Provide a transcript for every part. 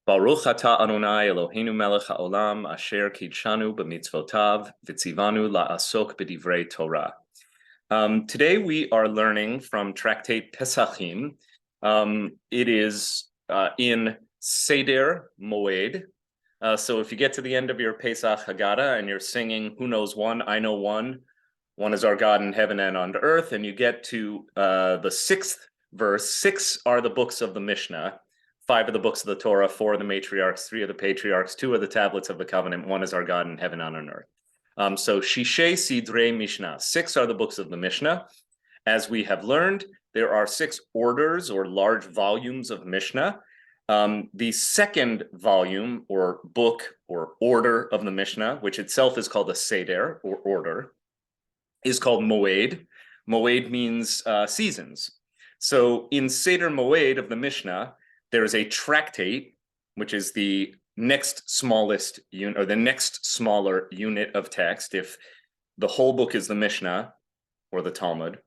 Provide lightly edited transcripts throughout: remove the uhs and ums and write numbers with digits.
Baruch atah Adonai Eloheinu melech haolam asher kidshanu b'mitzvotav v'tzivanu la'asok b'divrei Torah. Today we are learning from tractate Pesachim. It is in Seder Moed. So if you get to the end of your Pesach Haggadah and you're singing Who Knows One, I Know One, one is our God in heaven and on earth, and you get to the sixth verse, six are the books of the Mishnah. Five of the books of the Torah, four of the matriarchs, three of the patriarchs, two of the tablets of the covenant, one is our God in heaven and on earth. So Shishay Sidrei Mishnah, six are the books of the Mishnah. As we have learned, there are six orders or large volumes of Mishnah. The second volume or book or order of the Mishnah, which itself is called a Seder or order, is called Moed. Moed means seasons. So in Seder Moed of the Mishnah, there is a tractate, which is the next smallest unit or the next smaller unit of text. If the whole book is the Mishnah or the Talmud,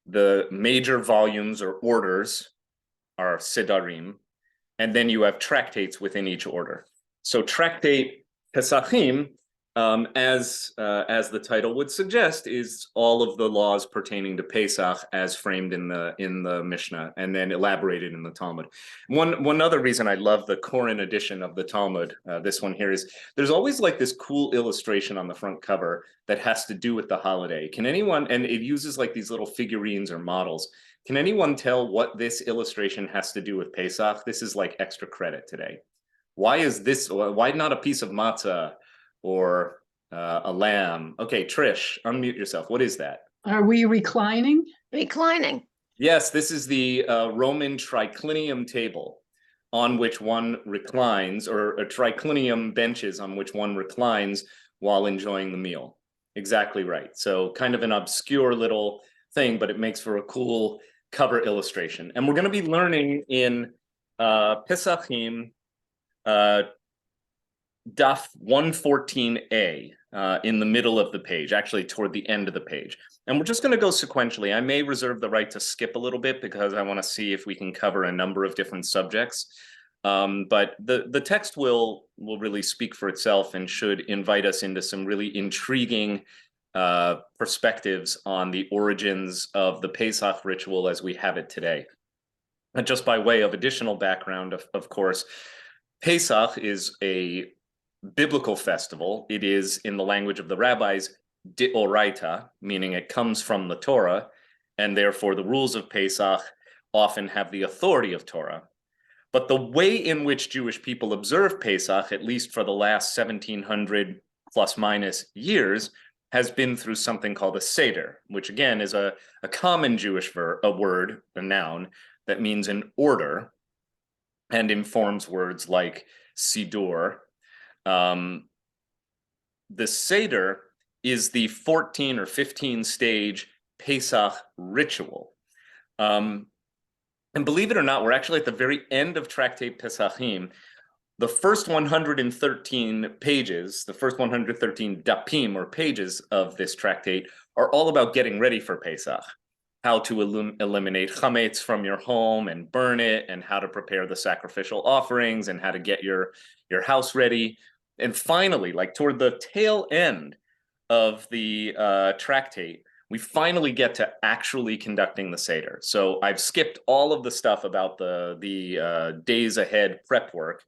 the major volumes or orders are Sedarim, and then you have tractates within each order. So tractate Pesachim, as the title would suggest, is all of the laws pertaining to Pesach as framed in the Mishnah and then elaborated in the Talmud. One other reason I love the Koran edition of the Talmud, this one here, is there's always like this cool illustration on the front cover that has to do with the holiday. Can anyone, and it uses like these little figurines or models, can anyone tell what this illustration has to do with Pesach? This is like extra credit today. Why is this, why not a piece of matzah or a lamb? Okay, Trish, unmute yourself. What is that? Are we reclining? Reclining. Yes, this is the Roman triclinium table on which one reclines, or a triclinium benches on which one reclines while enjoying the meal. Exactly right. So kind of an obscure little thing, but it makes for a cool cover illustration. And we're going to be learning in Pesachim Daf 114a in the middle of the page, actually toward the end of the page. And we're just going to go sequentially. I may reserve the right to skip a little bit because I want to see if we can cover a number of different subjects. But the text will really speak for itself and should invite us into some really intriguing perspectives on the origins of the Pesach ritual as we have it today. And just by way of additional background, of course, Pesach is a biblical festival. It is, in the language of the rabbis, deoraita, meaning it comes from the Torah, and therefore the rules of Pesach often have the authority of Torah. But the way in which Jewish people observe Pesach, at least for the last 1700 plus minus years, has been through something called a Seder, which again is a common Jewish word, a noun, that means an order and informs words like Sidur. The Seder is the 14 or 15 stage Pesach ritual. And believe it or not, we're actually at the very end of Tractate Pesachim. The first 113 pages, the first 113 dapim or pages of this tractate are all about getting ready for Pesach. How to eliminate chametz from your home and burn it, and how to prepare the sacrificial offerings, and how to get your house ready. And finally, like toward the tail end of the tractate, we finally get to actually conducting the Seder. So I've skipped all of the stuff about the days ahead prep work,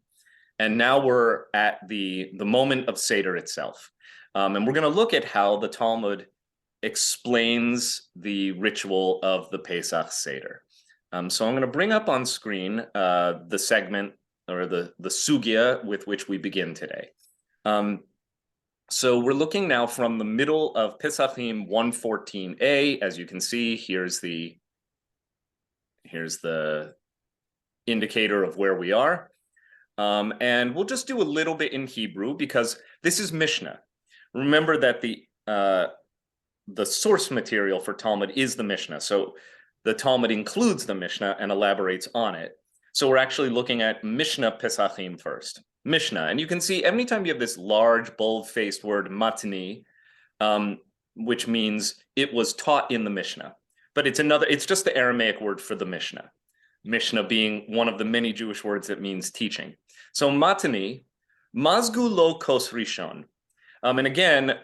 and now we're at the moment of Seder itself. And we're going to look at how the Talmud explains the ritual of the Pesach Seder. So I'm going to bring up on screen the segment or the sugya with which we begin today. So we're looking now from the middle of Pesachim 114a. As you can see, here's the indicator of where we are. And we'll just do a little bit in Hebrew because this is Mishnah. Remember that the source material for Talmud is the Mishnah. So the Talmud includes the Mishnah and elaborates on it. So we're actually looking at Mishnah Pesachim first. Mishnah, and you can see anytime you have this large bold-faced word matni, which means it was taught in the Mishnah, but it's just the Aramaic word for the Mishnah. Mishnah being one of the many Jewish words that means teaching. So matani, mazgu lo kos rishon. And again,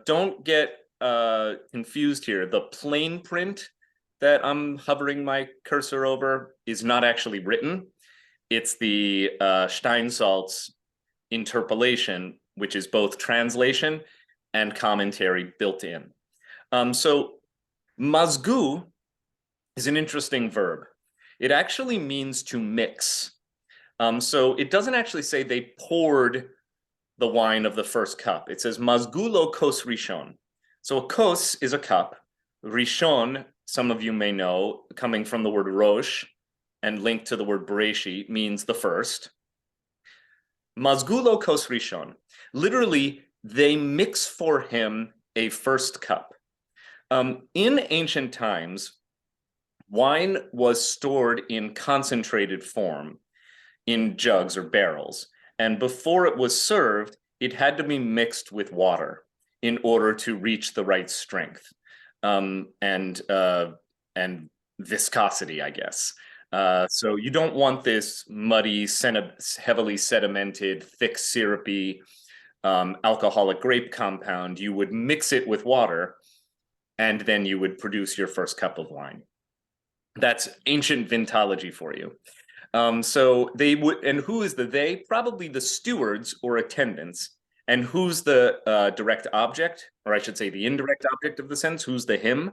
don't get confused here. The plain print that I'm hovering my cursor over is not actually written. It's the Steinsaltz interpolation, which is both translation and commentary built in. So mazgu is an interesting verb. It actually means to mix. So it doesn't actually say they poured the wine of the first cup. It says mazgulo kos rishon. So a kos is a cup. Rishon, some of you may know, coming from the word rosh and linked to the word bereshi, means the first. Mazgulo kos rishon. Literally, they mix for him a first cup. In ancient times, wine was stored in concentrated form in jugs or barrels. And before it was served, it had to be mixed with water in order to reach the right strength and viscosity, I guess. So you don't want this muddy, heavily sedimented, thick, syrupy, alcoholic grape compound. You would mix it with water, and then you would produce your first cup of wine. That's ancient vintology for you. So they would, and who is the they? Probably the stewards or attendants. And who's the direct object, or I should say the indirect object of the sentence? Who's the him?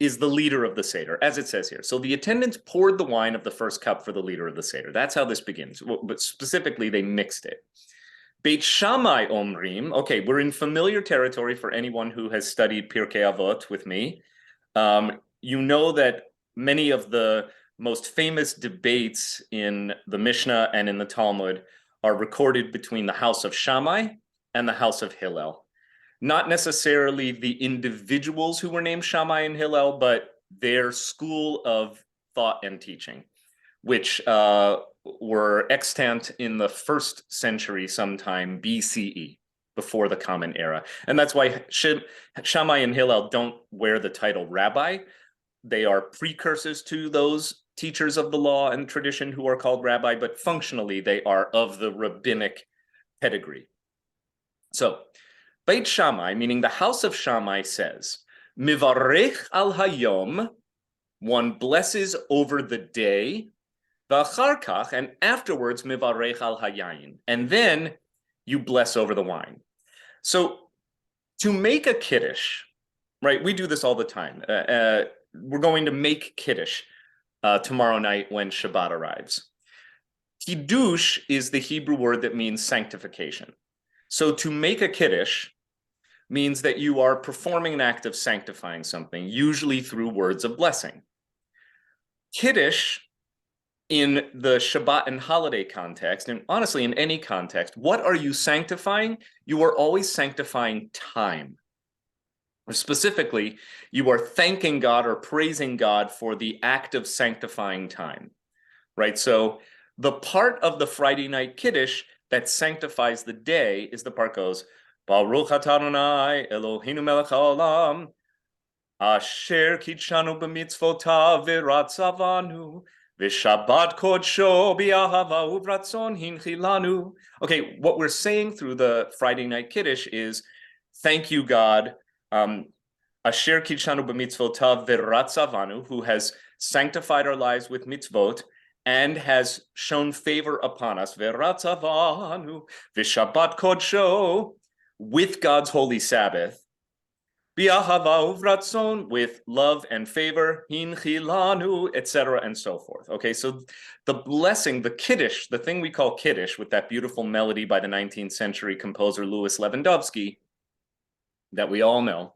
Is the leader of the Seder, as it says here. So the attendants poured the wine of the first cup for the leader of the Seder. That's how this begins. But specifically, they mixed it. Beit Shammai omrim. Okay, we're in familiar territory for anyone who has studied Pirkei Avot with me. You know that many of the most famous debates in the Mishnah and in the Talmud are recorded between the house of Shammai and the house of Hillel. Not necessarily the individuals who were named Shammai and Hillel, but their school of thought and teaching, which were extant in the 1st century sometime BCE, before the Common Era. And that's why Shammai and Hillel don't wear the title rabbi. They are precursors to those teachers of the law and tradition who are called rabbi, but functionally they are of the rabbinic pedigree. So, Beit Shammai, meaning the house of Shammai, says, Mivarech al hayom, one blesses over the day, v'achar kach, and afterwards mivarech al hayayin, and then you bless over the wine. So, to make a kiddush, right? We do this all the time. We're going to make kiddush tomorrow night when Shabbat arrives. Kiddush is the Hebrew word that means sanctification. So to make a kiddush means that you are performing an act of sanctifying something, usually through words of blessing. Kiddush, in the Shabbat and holiday context, and honestly in any context, what are you sanctifying? You are always sanctifying time. Specifically, you are thanking God or praising God for the act of sanctifying time, right? So the part of the Friday night Kiddush that sanctifies the day is the part goes, Baruch atah Adonai Eloheinu melech haolam, asher kitshanu b'mitzvotav v'ratzavanu, v'shabbat kodsho b'ahava uvratzon hinchilanu. Okay, what we're saying through the Friday night Kiddush is, thank you, God, asher kitshanu b'mitzvotav v'ratzavanu, who has sanctified our lives with mitzvot and has shown favor upon us, v'ratzavanu, v'shabbat kodsho, with God's holy Sabbath, b'ahava uvratzon, with love and favor, hinchilanu, etc., and so forth. Okay, so the blessing, the kiddush, the thing we call kiddush, with that beautiful melody by the 19th century composer Louis Lewandowski, that we all know,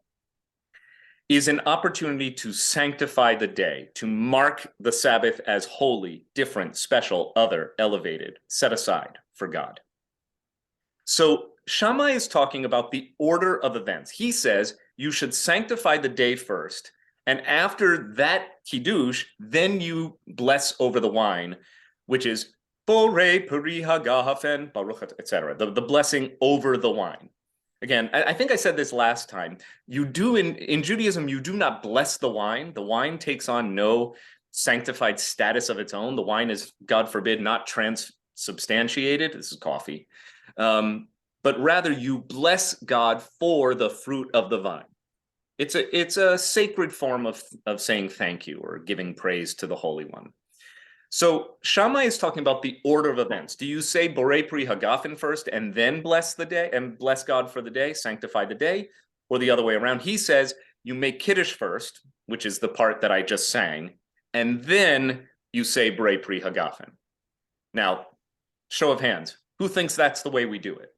is an opportunity to sanctify the day, to mark the Sabbath as holy, different, special, other, elevated, set aside for God. So Shammai is talking about the order of events. He says you should sanctify the day first, and after that kiddush, then you bless over the wine, which is borei peri hagafen baruch, etc. The blessing over the wine. Again, I think I said this last time. You do in Judaism, you do not bless the wine. The wine takes on no sanctified status of its own. The wine is, God forbid, not transubstantiated. This is coffee. But rather you bless God for the fruit of the vine. It's a sacred form of saying thank you or giving praise to the Holy One. So Shammai is talking about the order of events. Do you say Borei Pri Hagafen first and then bless the day and bless God for the day, sanctify the day, or the other way around? He says you make Kiddush first, which is the part that I just sang, and then you say Borei Pri Hagafen. Now, show of hands, who thinks that's the way we do it?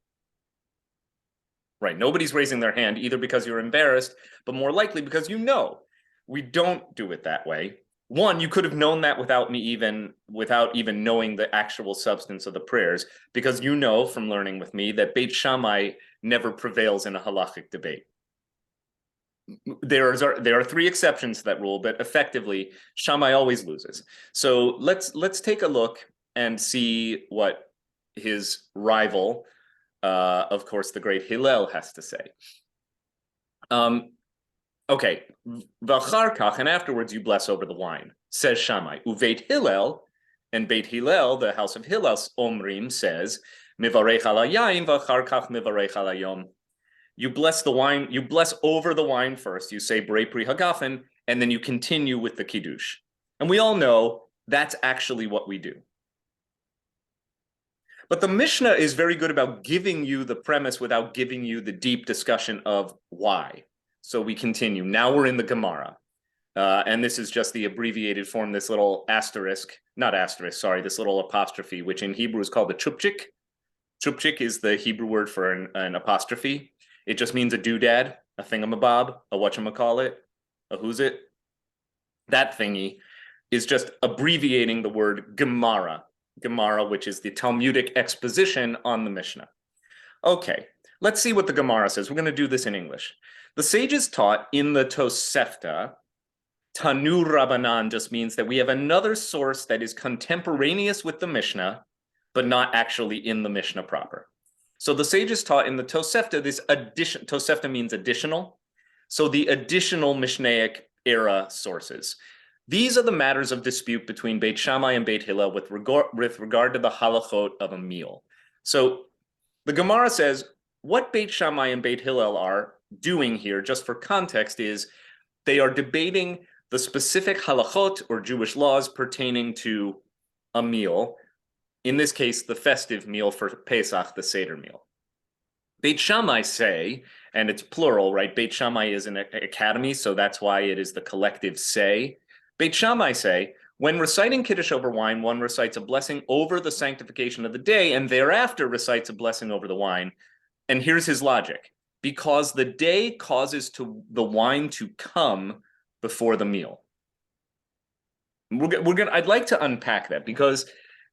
Right, nobody's raising their hand either because you're embarrassed, but more likely because you know we don't do it that way. One, you could have known that without even knowing the actual substance of the prayers, because you know from learning with me that Beit Shammai never prevails in a halachic debate. There are three exceptions to that rule, but effectively Shammai always loses. So let's take a look and see what his rival, of course, the great Hillel, has to say. Okay, v'achar kach, and afterwards you bless over the wine, says Shammai. Uveit Hillel, and Beit Hillel, the house of Hillel, Omrim, says, mivarech al hayayin v'achar kach mivarech al hayom. You bless the wine, you bless over the wine first, you say Borei Pri Hagafen, and then you continue with the Kiddush. And we all know that's actually what we do. But the Mishnah is very good about giving you the premise without giving you the deep discussion of why. So we continue. Now we're in the Gemara. And this is just the abbreviated form, this little asterisk, not asterisk, sorry, this little apostrophe, which in Hebrew is called a chupchik. Chupchik is the Hebrew word for an apostrophe. It just means a doodad, a thingamabob, a whatchamacallit, a who's it. That thingy is just abbreviating the word Gemara. Gemara, which is the Talmudic exposition on the Mishnah. Okay, let's see what the Gemara says. We're going to do this in English. The sages taught in the Tosefta, Tanu Rabbanan just means that we have another source that is contemporaneous with the Mishnah, but not actually in the Mishnah proper. So the sages taught in the Tosefta, this addition, Tosefta means additional, so the additional Mishnaic era sources. These are the matters of dispute between Beit Shammai and Beit Hillel with regard to the halachot of a meal. So the Gemara says, what Beit Shammai and Beit Hillel are doing here, just for context, is they are debating the specific halachot or Jewish laws pertaining to a meal, in this case, the festive meal for Pesach, the Seder meal. Beit Shammai say, and it's plural, right? Beit Shammai is an academy, so that's why it is the collective say. Beit Shammai say, when reciting Kiddush over wine, one recites a blessing over the sanctification of the day, and thereafter recites a blessing over the wine. And here's his logic. Because the day causes the wine to come before the meal. I'd like to unpack that, because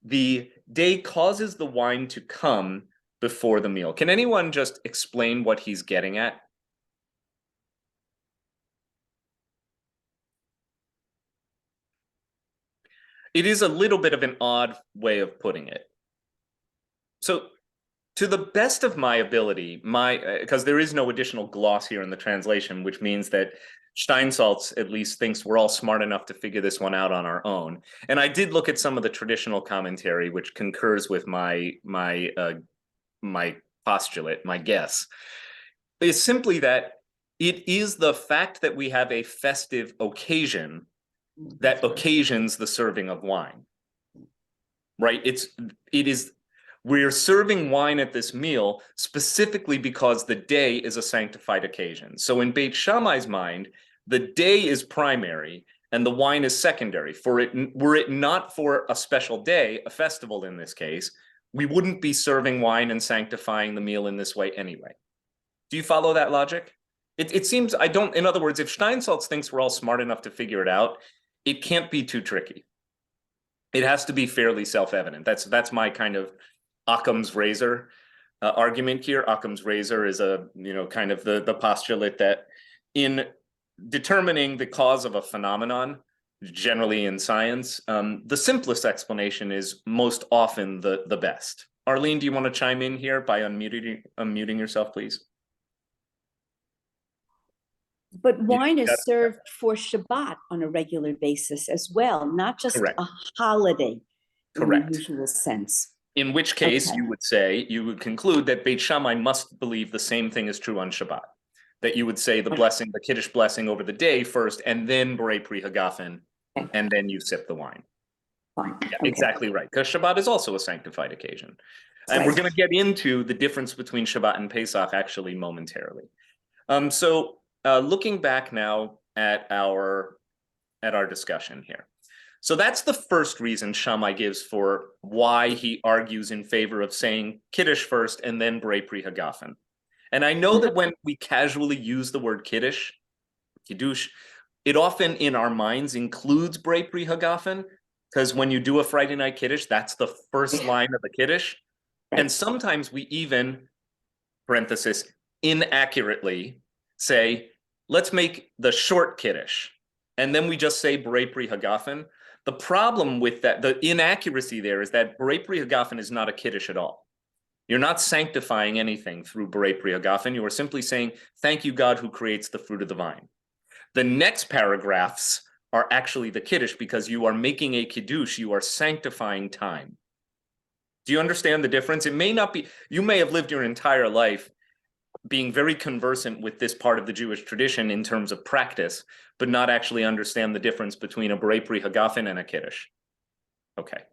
the day causes the wine to come before the meal. Can anyone just explain what he's getting at? It is a little bit of an odd way of putting it. So, to the best of my ability, because there is no additional gloss here in the translation, which means that Steinsaltz at least thinks we're all smart enough to figure this one out on our own. And I did look at some of the traditional commentary, which concurs with my postulate, my guess. It's simply that it is the fact that we have a festive occasion that occasions the serving of wine, right? We're serving wine at this meal specifically because the day is a sanctified occasion. So in Beit Shammai's mind, the day is primary and the wine is secondary. Were it not for a special day, a festival in this case, we wouldn't be serving wine and sanctifying the meal in this way anyway. Do you follow that logic? It seems in other words, if Steinsaltz thinks we're all smart enough to figure it out, it can't be too tricky. It has to be fairly self-evident. That's my kind of Occam's razor argument here. Occam's razor is kind of the postulate that in determining the cause of a phenomenon, generally in science, the simplest explanation is most often the best. Arlene, do you want to chime in here by unmuting yourself, please? But wine is served for Shabbat on a regular basis as well, not just Correct. a holiday Correct. in the usual sense. In which case, Okay. you would conclude that Beit Shammai must believe the same thing is true on Shabbat. That you would say the blessing, the Kiddush blessing over the day first, and then Borei Pri Hagafen, and then you sip the wine. Fine. Yeah, Okay. exactly right. Because Shabbat is also a sanctified occasion. And Right. we're going to get into the difference between Shabbat and Pesach actually momentarily. So looking back now at our discussion here. So that's the first reason Shammai gives for why he argues in favor of saying Kiddush first and then Borei Pri Hagafen. And I know that when we casually use the word Kiddush, Kiddush, it often in our minds includes Borei Pri Hagafen, because when you do a Friday night Kiddush, that's the first line of the Kiddush. Right. And sometimes we even, parenthesis, inaccurately say, let's make the short Kiddush. And then we just say Borei Pri Hagafen. The problem with that, the inaccuracy there is that Borei Pri Hagafen is not a Kiddush at all. You're not sanctifying anything through Borei Pri Hagafen. You are simply saying, thank you, God, who creates the fruit of the vine. The next paragraphs are actually the Kiddush because you are making a Kiddush. You are sanctifying time. Do you understand the difference? It may not be, you may have lived your entire life being very conversant with this part of the Jewish tradition in terms of practice, but not actually understand the difference between a Borei Pri Hagafen and a Kiddush. Okay.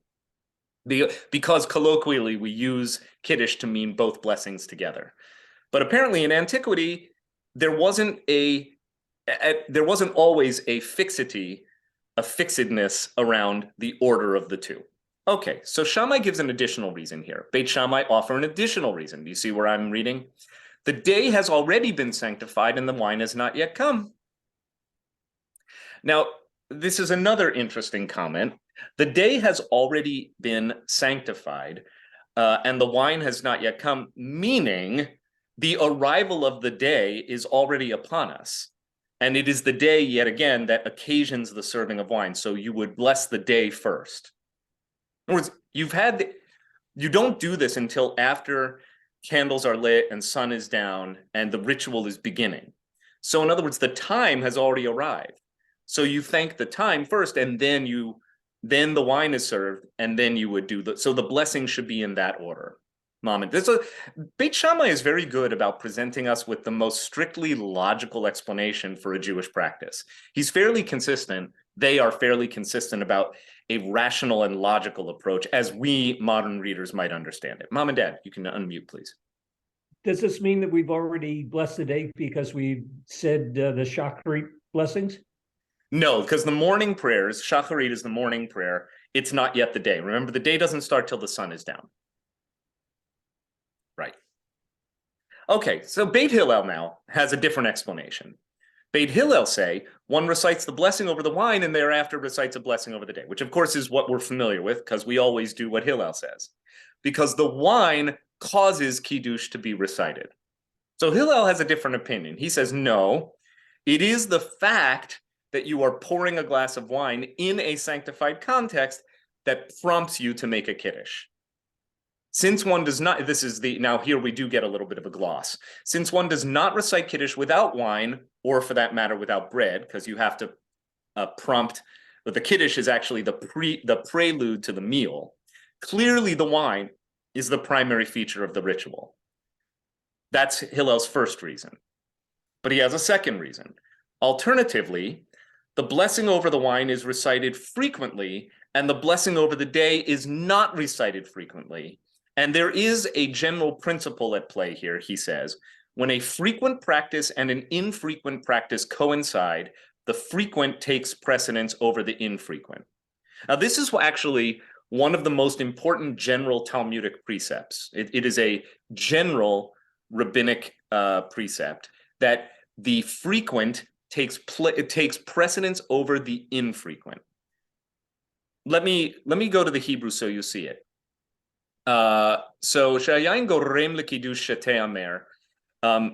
Because colloquially we use Kiddush to mean both blessings together. But apparently in antiquity, there wasn't always a fixedness around the order of the two. Okay, so Shammai gives an additional reason here. Beit Shammai offer an additional reason. Do you see where I'm reading? The day has already been sanctified and the wine has not yet come. Now, this is another interesting comment. The day has already been sanctified and the wine has not yet come, meaning the arrival of the day is already upon us. And it is the day, yet again, that occasions the serving of wine. So you would bless the day first. In other words, you don't do this until after candles are lit and sun is down and the ritual is beginning. So in other words, the time has already arrived. So you thank the time first, and then the wine is served, and then you would do so the blessing should be in that order. Beit Shammai is very good about presenting us with the most strictly logical explanation for a Jewish practice. He's fairly consistent. They are fairly consistent about a rational and logical approach as we modern readers might understand it. Mom and Dad, you can unmute, please. Does this mean that we've already blessed the day because we said the Shacharit blessings? No, because the morning prayers, Shacharit is the morning prayer. It's not yet the day. Remember, the day doesn't start till the sun is down. Right. Okay, so Beit Hillel now has a different explanation. Beit Hillel say one recites the blessing over the wine and thereafter recites a blessing over the day, which of course is what we're familiar with because we always do what Hillel says, because the wine causes Kiddush to be recited. So Hillel has a different opinion. He says, no, it is the fact that you are pouring a glass of wine in a sanctified context that prompts you to make a Kiddush. Since one does not, now here we do get a little bit of a gloss. Since one does not recite Kiddush without wine, or for that matter, without bread, because you have to prompt, but the Kiddush is actually the prelude to the meal. Clearly the wine is the primary feature of the ritual. That's Hillel's first reason. But he has a second reason. Alternatively, the blessing over the wine is recited frequently, and the blessing over the day is not recited frequently. And there is a general principle at play here, he says. When a frequent practice and an infrequent practice coincide, the frequent takes precedence over the infrequent. Now, this is actually one of the most important general Talmudic precepts. It is a general rabbinic precept that the frequent takes precedence over the infrequent. Let me go to the Hebrew so you see it. So shayayin gorem lekiddush shetei amer.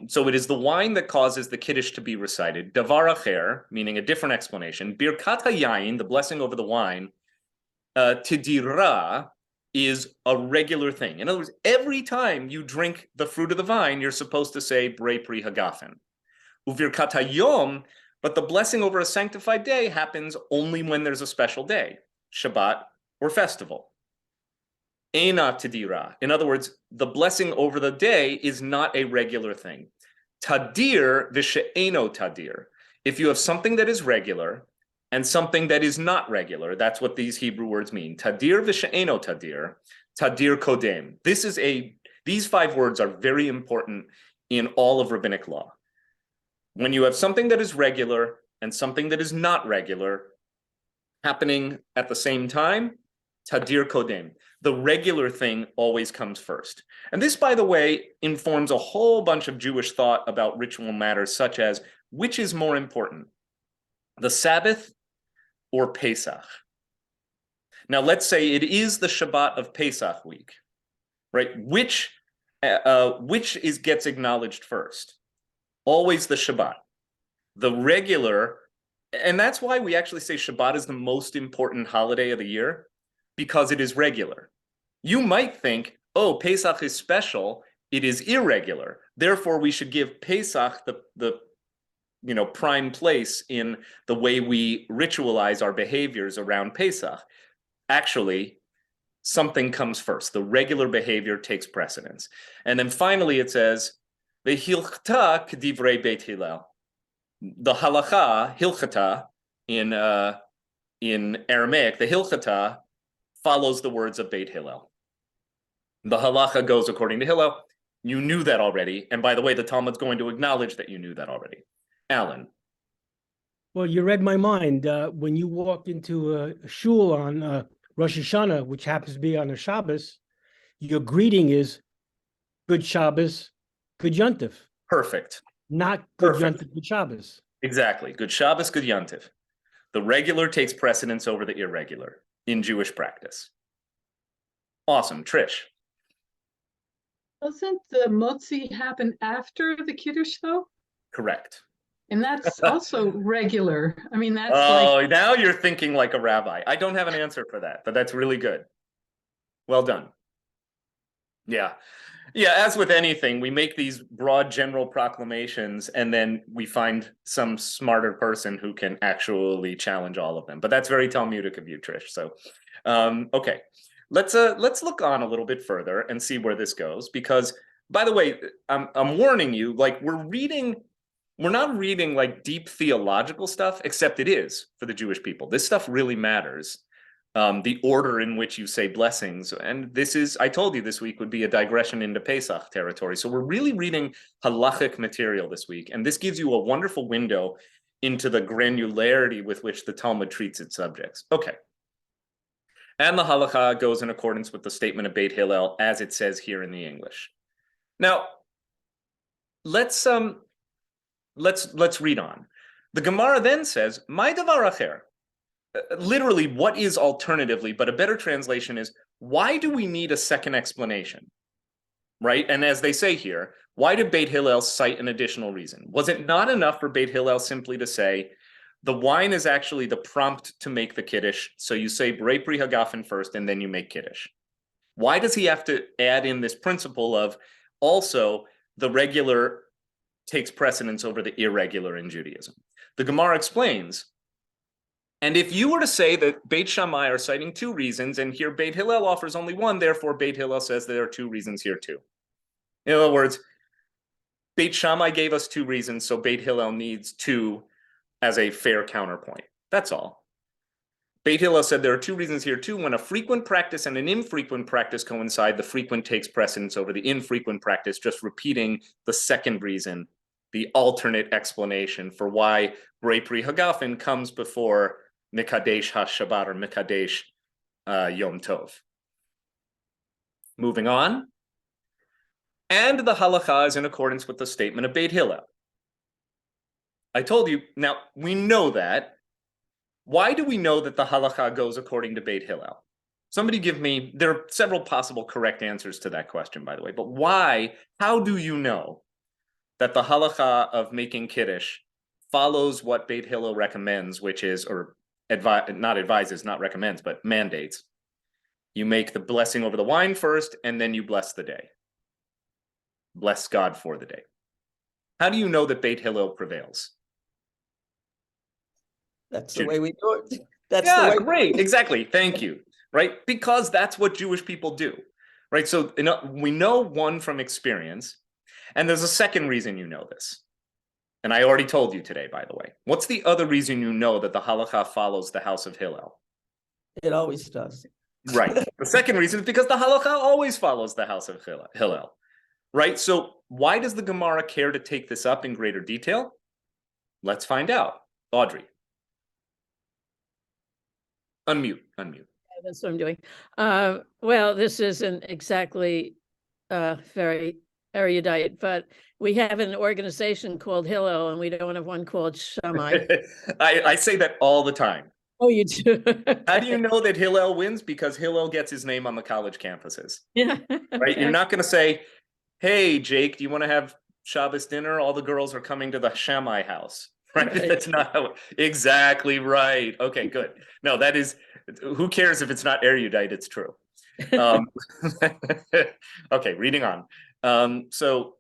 So it is the wine that causes the Kiddush to be recited. Davar acher, meaning a different explanation. Birkat hayayin, the blessing over the wine, tidira, is a regular thing. In other words, every time you drink the fruit of the vine, you're supposed to say Borei Pri Hagafen. Uvirkat hayom, but the blessing over a sanctified day happens only when there's a special day, Shabbat or festival. Eina tadira. In other words, the blessing over the day is not a regular thing. Tadir v'she'eno tadir. If you have something that is regular and something that is not regular, that's what these Hebrew words mean. Tadir v'she'eno tadir, tadir kodem. These 5 words are very important in all of rabbinic law. When you have something that is regular and something that is not regular happening at the same time, tadir kodem. The regular thing always comes first. And this, by the way, informs a whole bunch of Jewish thought about ritual matters, such as which is more important, the Sabbath or Pesach? Now, let's say it is the Shabbat of Pesach week, right? Which gets acknowledged first? Always the Shabbat. The regular, and that's why we actually say Shabbat is the most important holiday of the year, because it is regular. You might think, oh, Pesach is special, it is irregular. Therefore, we should give Pesach the prime place in the way we ritualize our behaviors around Pesach. Actually, something comes first. The regular behavior takes precedence. And then finally it says, V'hilchta k'divrei Beit Hillel. The halacha, hilchata, in Aramaic, the hilchata follows the words of Beit Hillel. The halacha goes according to Hillel. You knew that already. And by the way, the Talmud's going to acknowledge that you knew that already. Alan. Well, you read my mind. When you walked into a shul on Rosh Hashanah, which happens to be on a Shabbos, your greeting is Good Shabbos, Good Yontif. Perfect. Not Good Perfect. Yontif, Good Shabbos. Exactly. Good Shabbos, Good Yontif. The regular takes precedence over the irregular in Jewish practice. Awesome. Trish. Doesn't the motzi happen after the Kiddush, though? Correct. And that's also regular. I mean, that's Now you're thinking like a rabbi. I don't have an answer for that, but that's really good. Well done. Yeah. Yeah, as with anything, we make these broad general proclamations and then we find some smarter person who can actually challenge all of them. But that's very Talmudic of you, Trish. So, okay. Let's look on a little bit further and see where this goes, because, by the way, I'm warning you, like we're not reading like deep theological stuff, except it is for the Jewish people. This stuff really matters. The order in which you say blessings, and this is, I told you this week would be a digression into Pesach territory. So we're really reading halachic material this week, and this gives you a wonderful window into the granularity with which the Talmud treats its subjects. Okay. And the halakha goes in accordance with the statement of Beit Hillel as it says here in the English. Now, let's read on. The Gemara then says, "My davar acher." Literally, what is alternatively, but a better translation is, why do we need a second explanation? Right? And as they say here, why did Beit Hillel cite an additional reason? Was it not enough for Beit Hillel simply to say, the wine is actually the prompt to make the Kiddush, so you say Brei Pri Hagafen first, and then you make Kiddush? Why does he have to add in this principle of also the regular takes precedence over the irregular in Judaism? The Gemara explains, and if you were to say that Beit Shammai are citing 2 reasons, and here Beit Hillel offers only 1, therefore Beit Hillel says there are 2 reasons here too. In other words, Beit Shammai gave us 2 reasons, so Beit Hillel needs 2 as a fair counterpoint. That's all. Beit Hillel said there are 2 reasons here too. When a frequent practice and an infrequent practice coincide, the frequent takes precedence over the infrequent practice, just repeating the second reason, the alternate explanation for why Brei Pri Hagafen comes before Mikadesh HaShabbat or Mikadesh Yom Tov. Moving on. And the halakha is in accordance with the statement of Beit Hillel. I told you, now we know that. Why do we know that the halakha goes according to Beit Hillel? Somebody give me, there are several possible correct answers to that question, by the way, but why, how do you know that the halakha of making Kiddush follows what Beit Hillel recommends, which is, or not recommends, but mandates? You make the blessing over the wine first, and then you bless the day. Bless God for the day. How do you know that Beit Hillel prevails? That's the Judy. way we do it. That's Yeah, the way. great. Exactly. Thank you. Right? Because that's what Jewish people do. Right? So we know one from experience, and there's a second reason you know this. And I already told you today, by the way. What's the other reason you know that the halakha follows the house of Hillel? It always does. Right. The second reason is because the halakha always follows the house of Hillel. Right? So why does the Gemara care to take this up in greater detail? Let's find out. Audrey. Unmute. That's what I'm doing. Well, this isn't exactly very erudite, but we have an organization called Hillel, and we don't have one called Shammai. I say that all the time. Oh, you do? How do you know that Hillel wins? Because Hillel gets his name on the college campuses. Yeah. Right? You're not going to say, hey, Jake, do you want to have Shabbos dinner? All the girls are coming to the Shammai house. Right? That's not how. Exactly right. Okay, good. No, that is. Who cares if it's not erudite? It's true. Okay, reading on. So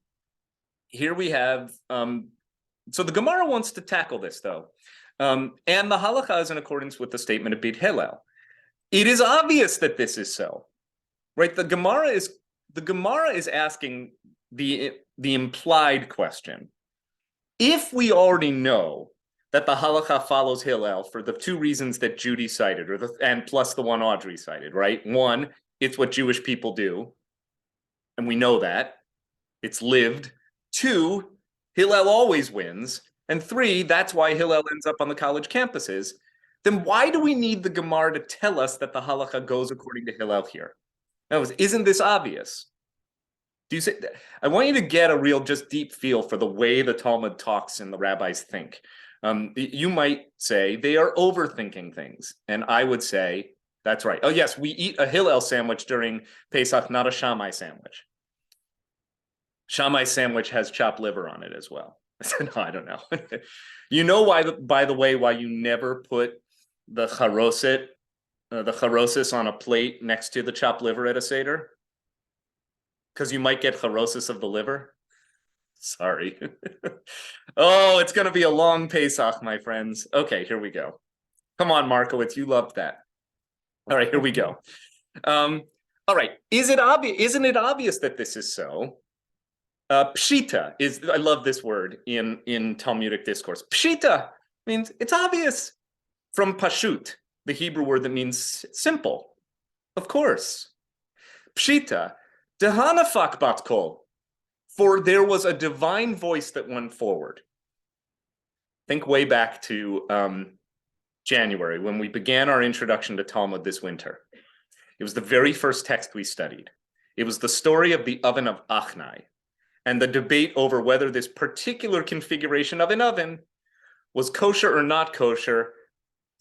here we have. So the Gemara wants to tackle this though, and the halakha is in accordance with the statement of Beit Hillel. It is obvious that this is so, right? The Gemara is asking the implied question. If we already know that the halakha follows Hillel for the two reasons that Judy cited, and plus the one Audrey cited, right? One, it's what Jewish people do, and we know that. It's lived. Two, Hillel always wins. And three, that's why Hillel ends up on the college campuses. Then why do we need the Gemara to tell us that the halakha goes according to Hillel here? Isn't this obvious? Do you say? I want you to get a real, just deep feel for the way the Talmud talks and the rabbis think. You might say they are overthinking things, and I would say that's right. Oh yes, we eat a Hillel sandwich during Pesach, not a Shammai sandwich. Shammai sandwich has chopped liver on it as well. No, I don't know. You know why? By the way, why you never put the charoset, the charosis on a plate next to the chopped liver at a Seder? Because you might get charosis of the liver. Sorry. Oh, it's going to be a long Pesach, my friends. Okay, here we go. Come on, Markowitz, you loved that. All right, here we go. All right, isn't it obvious that this is so? Pshita is, I love this word in Talmudic discourse. Pshita means it's obvious. From pashut, the Hebrew word that means simple. Of course. Pshita. Dehanafak bat kol, for there was a divine voice that went forward. Think way back to January when we began our introduction to Talmud this winter. It was the very first text we studied. It was the story of the oven of Achnai and the debate over whether this particular configuration of an oven was kosher or not kosher,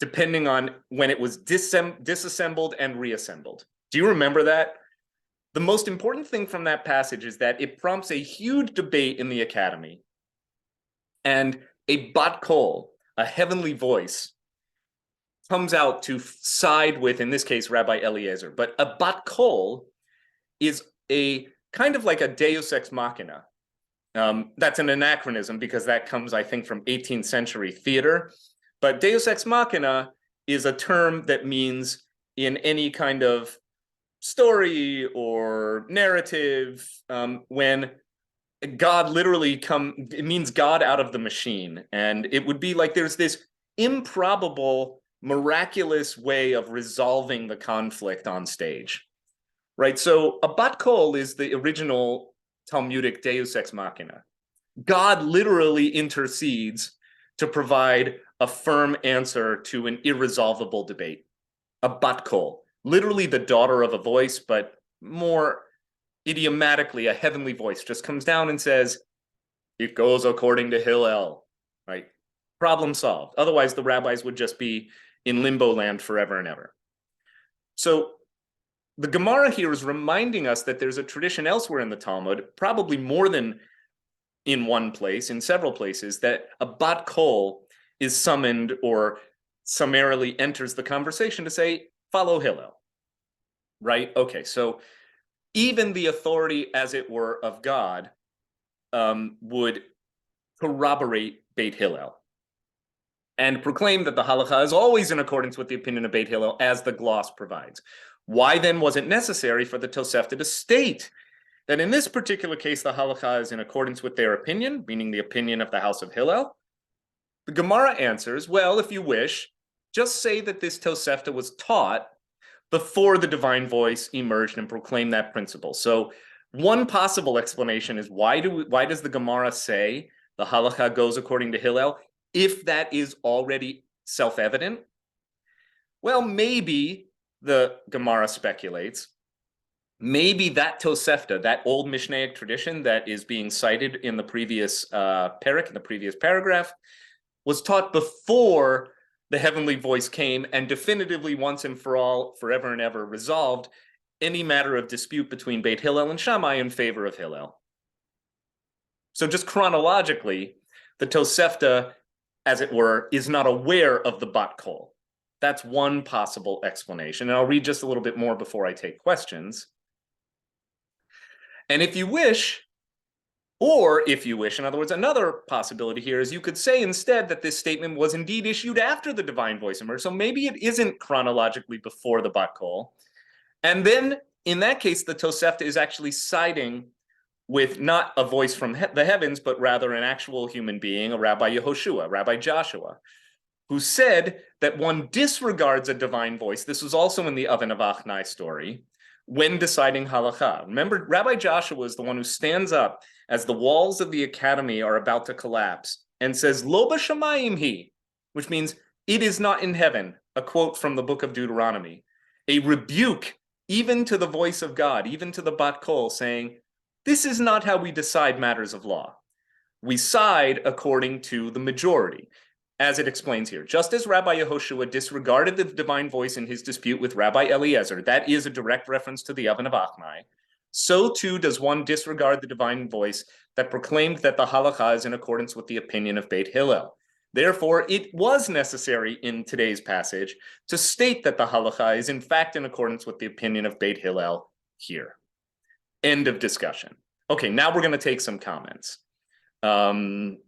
depending on when it was disassembled and reassembled. Do you remember that? The most important thing from that passage is that it prompts a huge debate in the academy. And a bat kol, a heavenly voice, comes out to side with, in this case, Rabbi Eliezer. But a bat kol is a kind of like a deus ex machina. That's an anachronism because that comes, I think, from 18th century theater. But deus ex machina is a term that means in any kind of story or narrative, when God literally it means God out of the machine. And it would be like there's this improbable, miraculous way of resolving the conflict on stage, right? So a bat kol is the original Talmudic deus ex machina. God literally intercedes to provide a firm answer to an irresolvable debate. A bat kol. Literally the daughter of a voice, but more idiomatically, a heavenly voice just comes down and says, it goes according to Hillel, right? Problem solved. Otherwise, the rabbis would just be in limbo land forever and ever. So the Gemara here is reminding us that there's a tradition elsewhere in the Talmud, probably more than in one place, in several places, that a bat kol is summoned or summarily enters the conversation to say, follow Hillel, right? Okay, so even the authority, as it were, of God would corroborate Beit Hillel and proclaim that the halacha is always in accordance with the opinion of Beit Hillel, as the gloss provides. Why then was it necessary for the Tosefta to state that in this particular case, the halacha is in accordance with their opinion, meaning the opinion of the house of Hillel? The Gemara answers, well, if you wish, just say that this Tosefta was taught before the divine voice emerged and proclaimed that principle. So one possible explanation is why does the Gemara say the halacha goes according to Hillel, if that is already self-evident? Well, maybe, the Gemara speculates, maybe that Tosefta, that old Mishnaic tradition that is being cited in the previous parak, in the previous paragraph, was taught before the heavenly voice came and definitively once and for all, forever and ever, resolved any matter of dispute between Beit Hillel and Shammai in favor of Hillel. So just chronologically, the Tosefta, as it were, is not aware of the bat kol. That's one possible explanation. And I'll read just a little bit more before I take questions. And if you wish, or if you wish, in other words, another possibility here is you could say instead that this statement was indeed issued after the divine voice emerged. So maybe it isn't chronologically before the bat kol. And then in that case, the Tosefta is actually siding with not a voice from the heavens, but rather an actual human being, a Rabbi Yehoshua, Rabbi Joshua, who said that one disregards a divine voice. This was also in the Oven of Achnai story, when deciding halacha. Remember, Rabbi Joshua is the one who stands up as the walls of the academy are about to collapse and says, Lo b'shamayim hi, which means it is not in heaven, a quote from the book of Deuteronomy, a rebuke even to the voice of God, even to the bat kol, saying, this is not how we decide matters of law. We side according to the majority, as it explains here. Just as Rabbi Yehoshua disregarded the divine voice in his dispute with Rabbi Eliezer, that is a direct reference to the Oven of Achnai, so too does one disregard the divine voice that proclaimed that the halacha is in accordance with the opinion of Beit Hillel. Therefore, it was necessary in today's passage to state that the halacha is in fact in accordance with the opinion of Beit Hillel here. End of discussion. Okay, now we're going to take some comments. You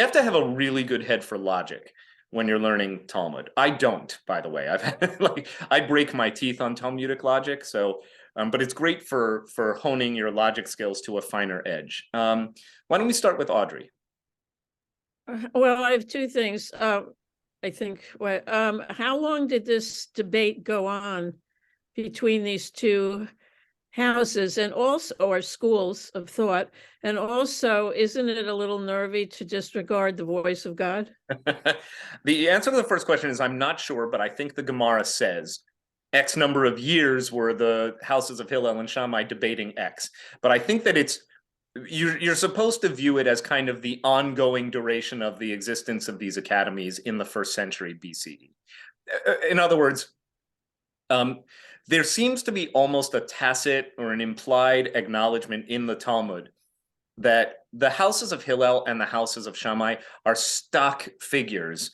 have to have a really good head for logic when you're learning Talmud. I don't, by the way. I break my teeth on Talmudic logic, so but it's great for honing your logic skills to a finer edge. Why don't we start with Audrey? Well, I have two things. I think, how long did this debate go on between these two houses and also, or schools of thought? And also, isn't it a little nervy to disregard the voice of God? The answer to the first question is I'm not sure, but I think the Gemara says X number of years were the houses of Hillel and Shammai debating X. But I think that you're supposed to view it as kind of the ongoing duration of the existence of these academies in the 1st century BCE. In other words, there seems to be almost a tacit or an implied acknowledgement in the Talmud that the houses of Hillel and the houses of Shammai are stock figures,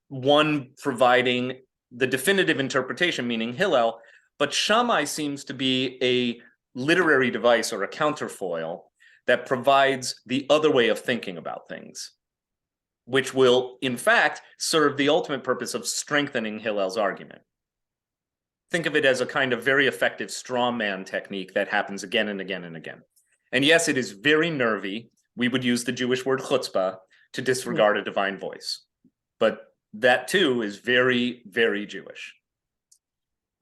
one providing the definitive interpretation, meaning Hillel, but Shammai seems to be a literary device or a counterfoil that provides the other way of thinking about things, which will, in fact, serve the ultimate purpose of strengthening Hillel's argument. Think of it as a kind of very effective straw man technique that happens again and again and again. And yes, it is very nervy. We would use the Jewish word chutzpah to disregard a divine voice. But that too is very, very Jewish.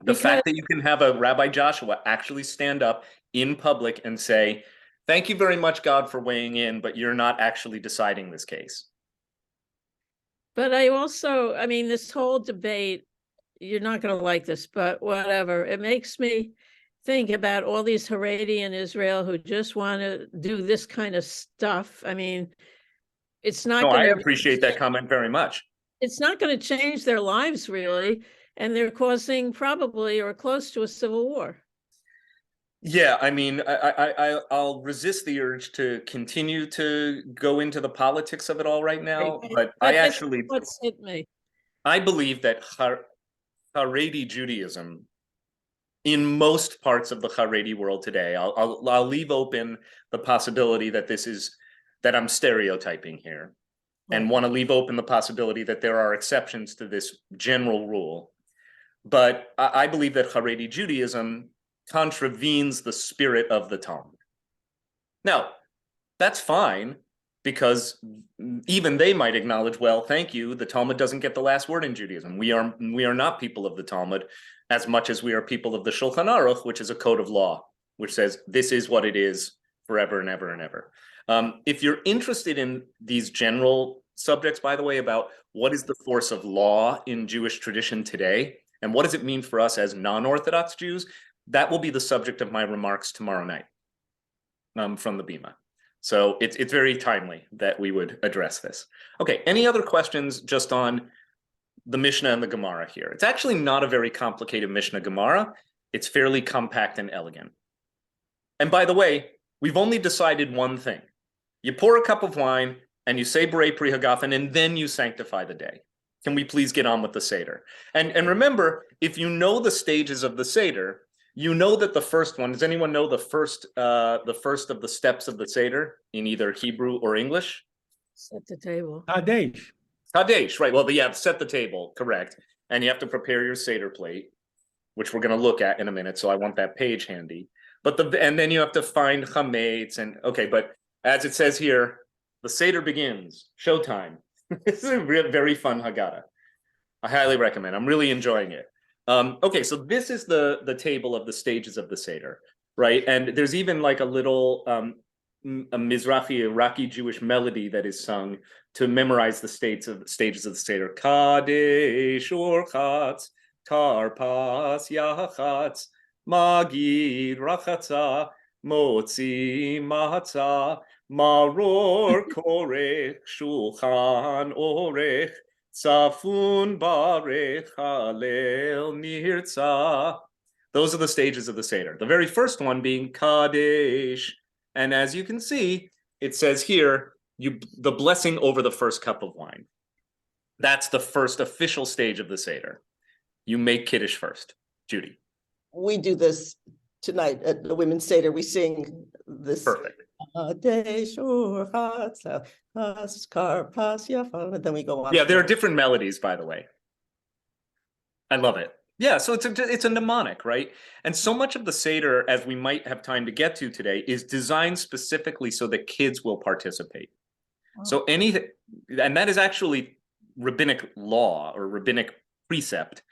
The fact that you can have a Rabbi Joshua actually stand up in public and say, thank you very much, God, for weighing in, but you're not actually deciding this case. But I also, I mean, this whole debate, you're not going to like this, but whatever. It makes me think about all these Haredi in Israel who just want to do this kind of stuff. I mean, it's not going to... I appreciate that comment very much. It's not going to change their lives, really. And they're causing probably or close to a civil war. Yeah, I mean, I'll resist the urge to continue to go into the politics of it all right now, but I actually... What's hit me? I believe that Haredi Judaism, in most parts of the Haredi world today, I'll leave open the possibility that this is that I'm stereotyping here and want to leave open the possibility that there are exceptions to this general rule. But I believe that Haredi Judaism contravenes the spirit of the Talmud. Now, that's fine, because even they might acknowledge, well, thank you, the Talmud doesn't get the last word in Judaism. We are not people of the Talmud as much as we are people of the Shulchan Aruch, which is a code of law, which says this is what it is forever and ever and ever. If you're interested in these general subjects, by the way, about what is the force of law in Jewish tradition today, and what does it mean for us as non-Orthodox Jews, that will be the subject of my remarks tomorrow night from the Bima. So it's very timely that we would address this. Okay, any other questions just on the Mishnah and the Gemara here? It's actually not a very complicated Mishnah Gemara. It's fairly compact and elegant. And by the way, we've only decided one thing. You pour a cup of wine and you say Berei Pri Hagafen, and then you sanctify the day. Can we please get on with the Seder? And remember, if you know the stages of the Seder, you know that the first one, does anyone know the first of the steps of the Seder in either Hebrew or English? Set the table. Kadesh. Kadesh, right. Well, yeah, set the table, correct. And you have to prepare your Seder plate, which we're going to look at in a minute. So I want that page handy. And then you have to find chametz and okay, but as it says here, the Seder begins, showtime. This is a very fun Haggadah. I highly recommend. I'm really enjoying it. Okay, so this is the table of the stages of the Seder, right? And there's even like a little a Mizrahi, Iraqi Jewish melody that is sung to memorize the stages of the Seder. Kadesh Urchatz, Karpas Yachatz, Magid Rachatza, Motzi Matzah, Maror Korech, Shulchan Orech, Safun Barech Halel Nirtza. Those are the stages of the Seder. The very first one being Kadesh. And as you can see, it says here, the blessing over the first cup of wine. That's the first official stage of the Seder. You make Kiddush first. Judy. We do this tonight at the Women's Seder. We sing this. Perfect. And then we go on. Yeah, there are different melodies, by the way. I love it. Yeah, so it's a mnemonic, right? And so much of the Seder, as we might have time to get to today, is designed specifically so that kids will participate. Oh. So and that is actually rabbinic law or rabbinic precept,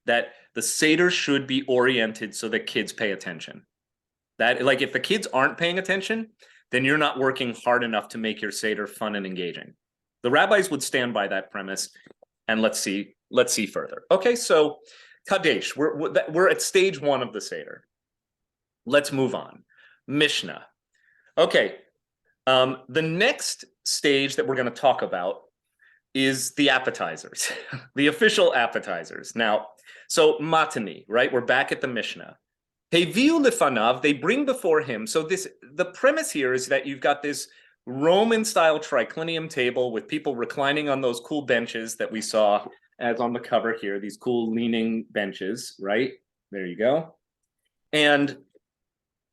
that the Seder should be oriented so that kids pay attention. That, like, if the kids aren't paying attention, then you're not working hard enough to make your Seder fun and engaging. The rabbis would stand by that premise, and let's see further. Okay, so Kadesh, we're at stage one of the Seder. Let's move on. Mishnah. Okay, the next stage that we're going to talk about is the appetizers, the official appetizers. Now, so matani, right? We're back at the Mishnah. Heviu lefanav, they bring before him. So the premise here is that you've got this Roman-style triclinium table with people reclining on those cool benches that we saw as on the cover here, these cool leaning benches, right? There you go. And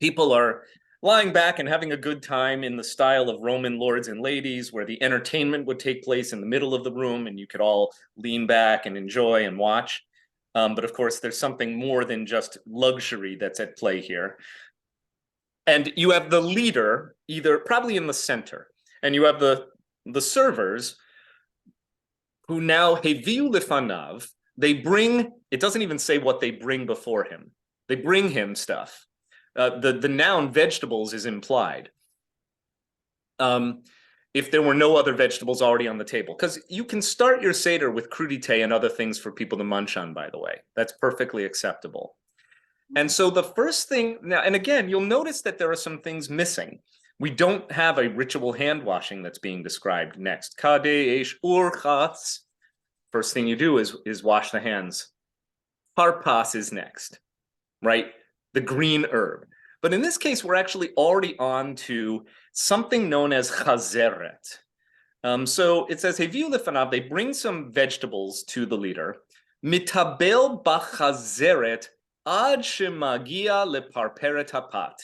people are lying back and having a good time in the style of Roman lords and ladies, where the entertainment would take place in the middle of the room and you could all lean back and enjoy and watch. But of course, there's something more than just luxury that's at play here. And you have the leader, probably in the center, and you have the servers who now heviu lefanav, they bring, it doesn't even say what they bring before him. They bring him stuff. The noun vegetables is implied. If there were no other vegetables already on the table, because you can start your Seder with crudité and other things for people to munch on, by the way. That's perfectly acceptable. And so the first thing, now, and again, you'll notice that there are some things missing. We don't have a ritual hand washing that's being described next. Kadesh urchatz. First thing you do is wash the hands. Harpas is next, right? The green herb. But in this case, we're actually already on to something known as chazeret. So it says, heviu lefanav, they bring some vegetables to the leader. Mitabel bachazeret ad shemagia leparperet hapat.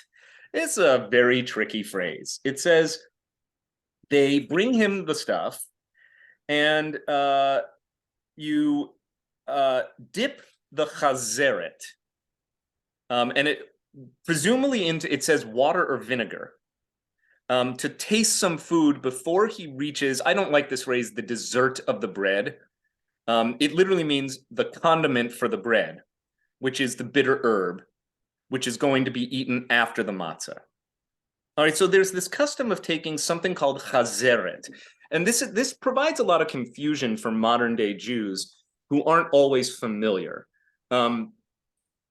It's a very tricky phrase. It says, they bring him the stuff, and you dip the chazeret, and it presumably into, it says water or vinegar, to taste some food before he reaches, I don't like this phrase, the dessert of the bread. It literally means the condiment for the bread, which is the bitter herb, which is going to be eaten after the matzah. All right, so there's this custom of taking something called chazeret. And this provides a lot of confusion for modern day Jews who aren't always familiar. I'm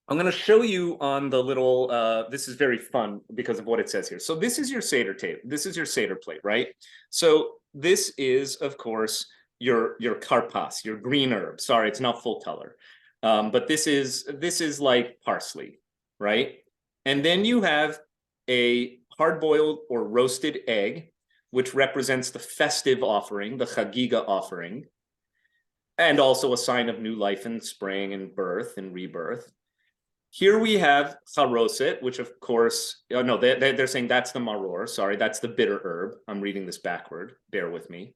going to show you on the little, this is very fun because of what it says here. So this is your Seder table. This is your Seder plate, right? So this is, of course, your karpas, your green herb. Sorry, it's not full color. But this is like parsley, right? And then you have a hard-boiled or roasted egg, which represents the festive offering, the chagiga offering, and also a sign of new life and spring and birth and rebirth. Here we have charoset, which of course, oh no, they're saying that's the maror. Sorry, that's the bitter herb. I'm reading this backward. Bear with me.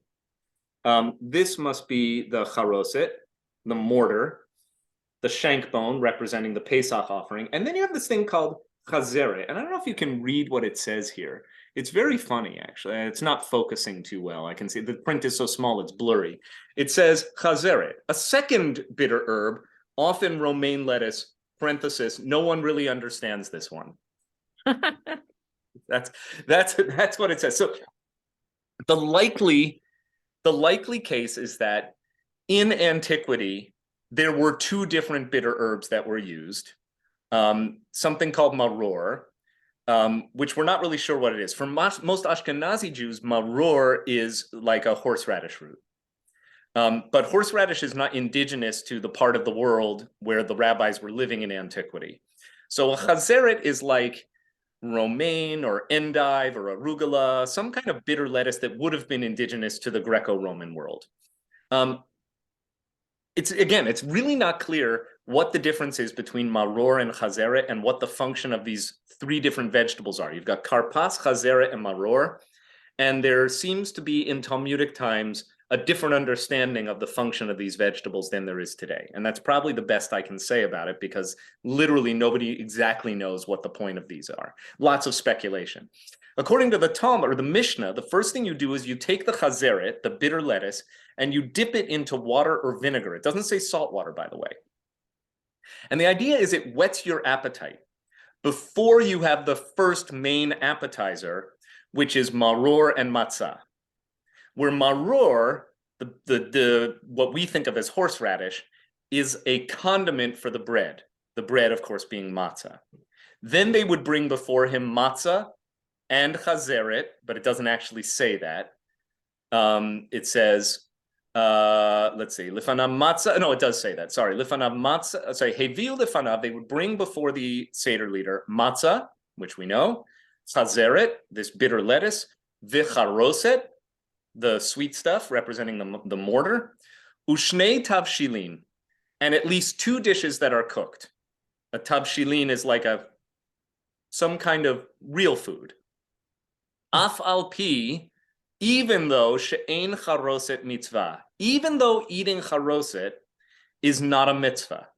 This must be the charoset, the mortar, the shank bone representing the Pesach offering. And then you have this thing called chazeret. And I don't know if you can read what it says here. It's very funny, actually. It's not focusing too well. I can see the print is so small, it's blurry. It says chazeret, a second bitter herb, often romaine lettuce, parenthesis, no one really understands this one. That's what it says. So the likely case is that in antiquity, there were two different bitter herbs that were used. Something called maror, which we're not really sure what it is. For most Ashkenazi Jews, maror is like a horseradish root. But horseradish is not indigenous to the part of the world where the rabbis were living in antiquity. So a chazeret is like romaine or endive or arugula, some kind of bitter lettuce that would have been indigenous to the Greco-Roman world. It's really not clear what the difference is between maror and chazeret and what the function of these three different vegetables are. You've got karpas, chazeret, and maror. And there seems to be in Talmudic times a different understanding of the function of these vegetables than there is today. And that's probably the best I can say about it because literally nobody exactly knows what the point of these are. Lots of speculation. According to the Talmud or the Mishnah, the first thing you do is you take the chazeret, the bitter lettuce, and you dip it into water or vinegar. It doesn't say salt water, by the way. And the idea is it whets your appetite before you have the first main appetizer, which is maror and matzah. Where maror, the what we think of as horseradish, is a condiment for the bread of course being matzah. Then they would bring before him matzah and chazeret, but it doesn't actually say that. It says, let's see, lifanav matzah, no, it does say that, sorry, lifanav matzah, sorry, heviu lifanav, they would bring before the Seder leader matzah, which we know, chazeret, this bitter lettuce, vicharoset, the sweet stuff representing the mortar, ushnei tavshilin, and at least two dishes that are cooked. A tavshilin is like some kind of real food. Af al pi, even though she'ein charoset mitzvah, even though eating charoset is not a mitzvah.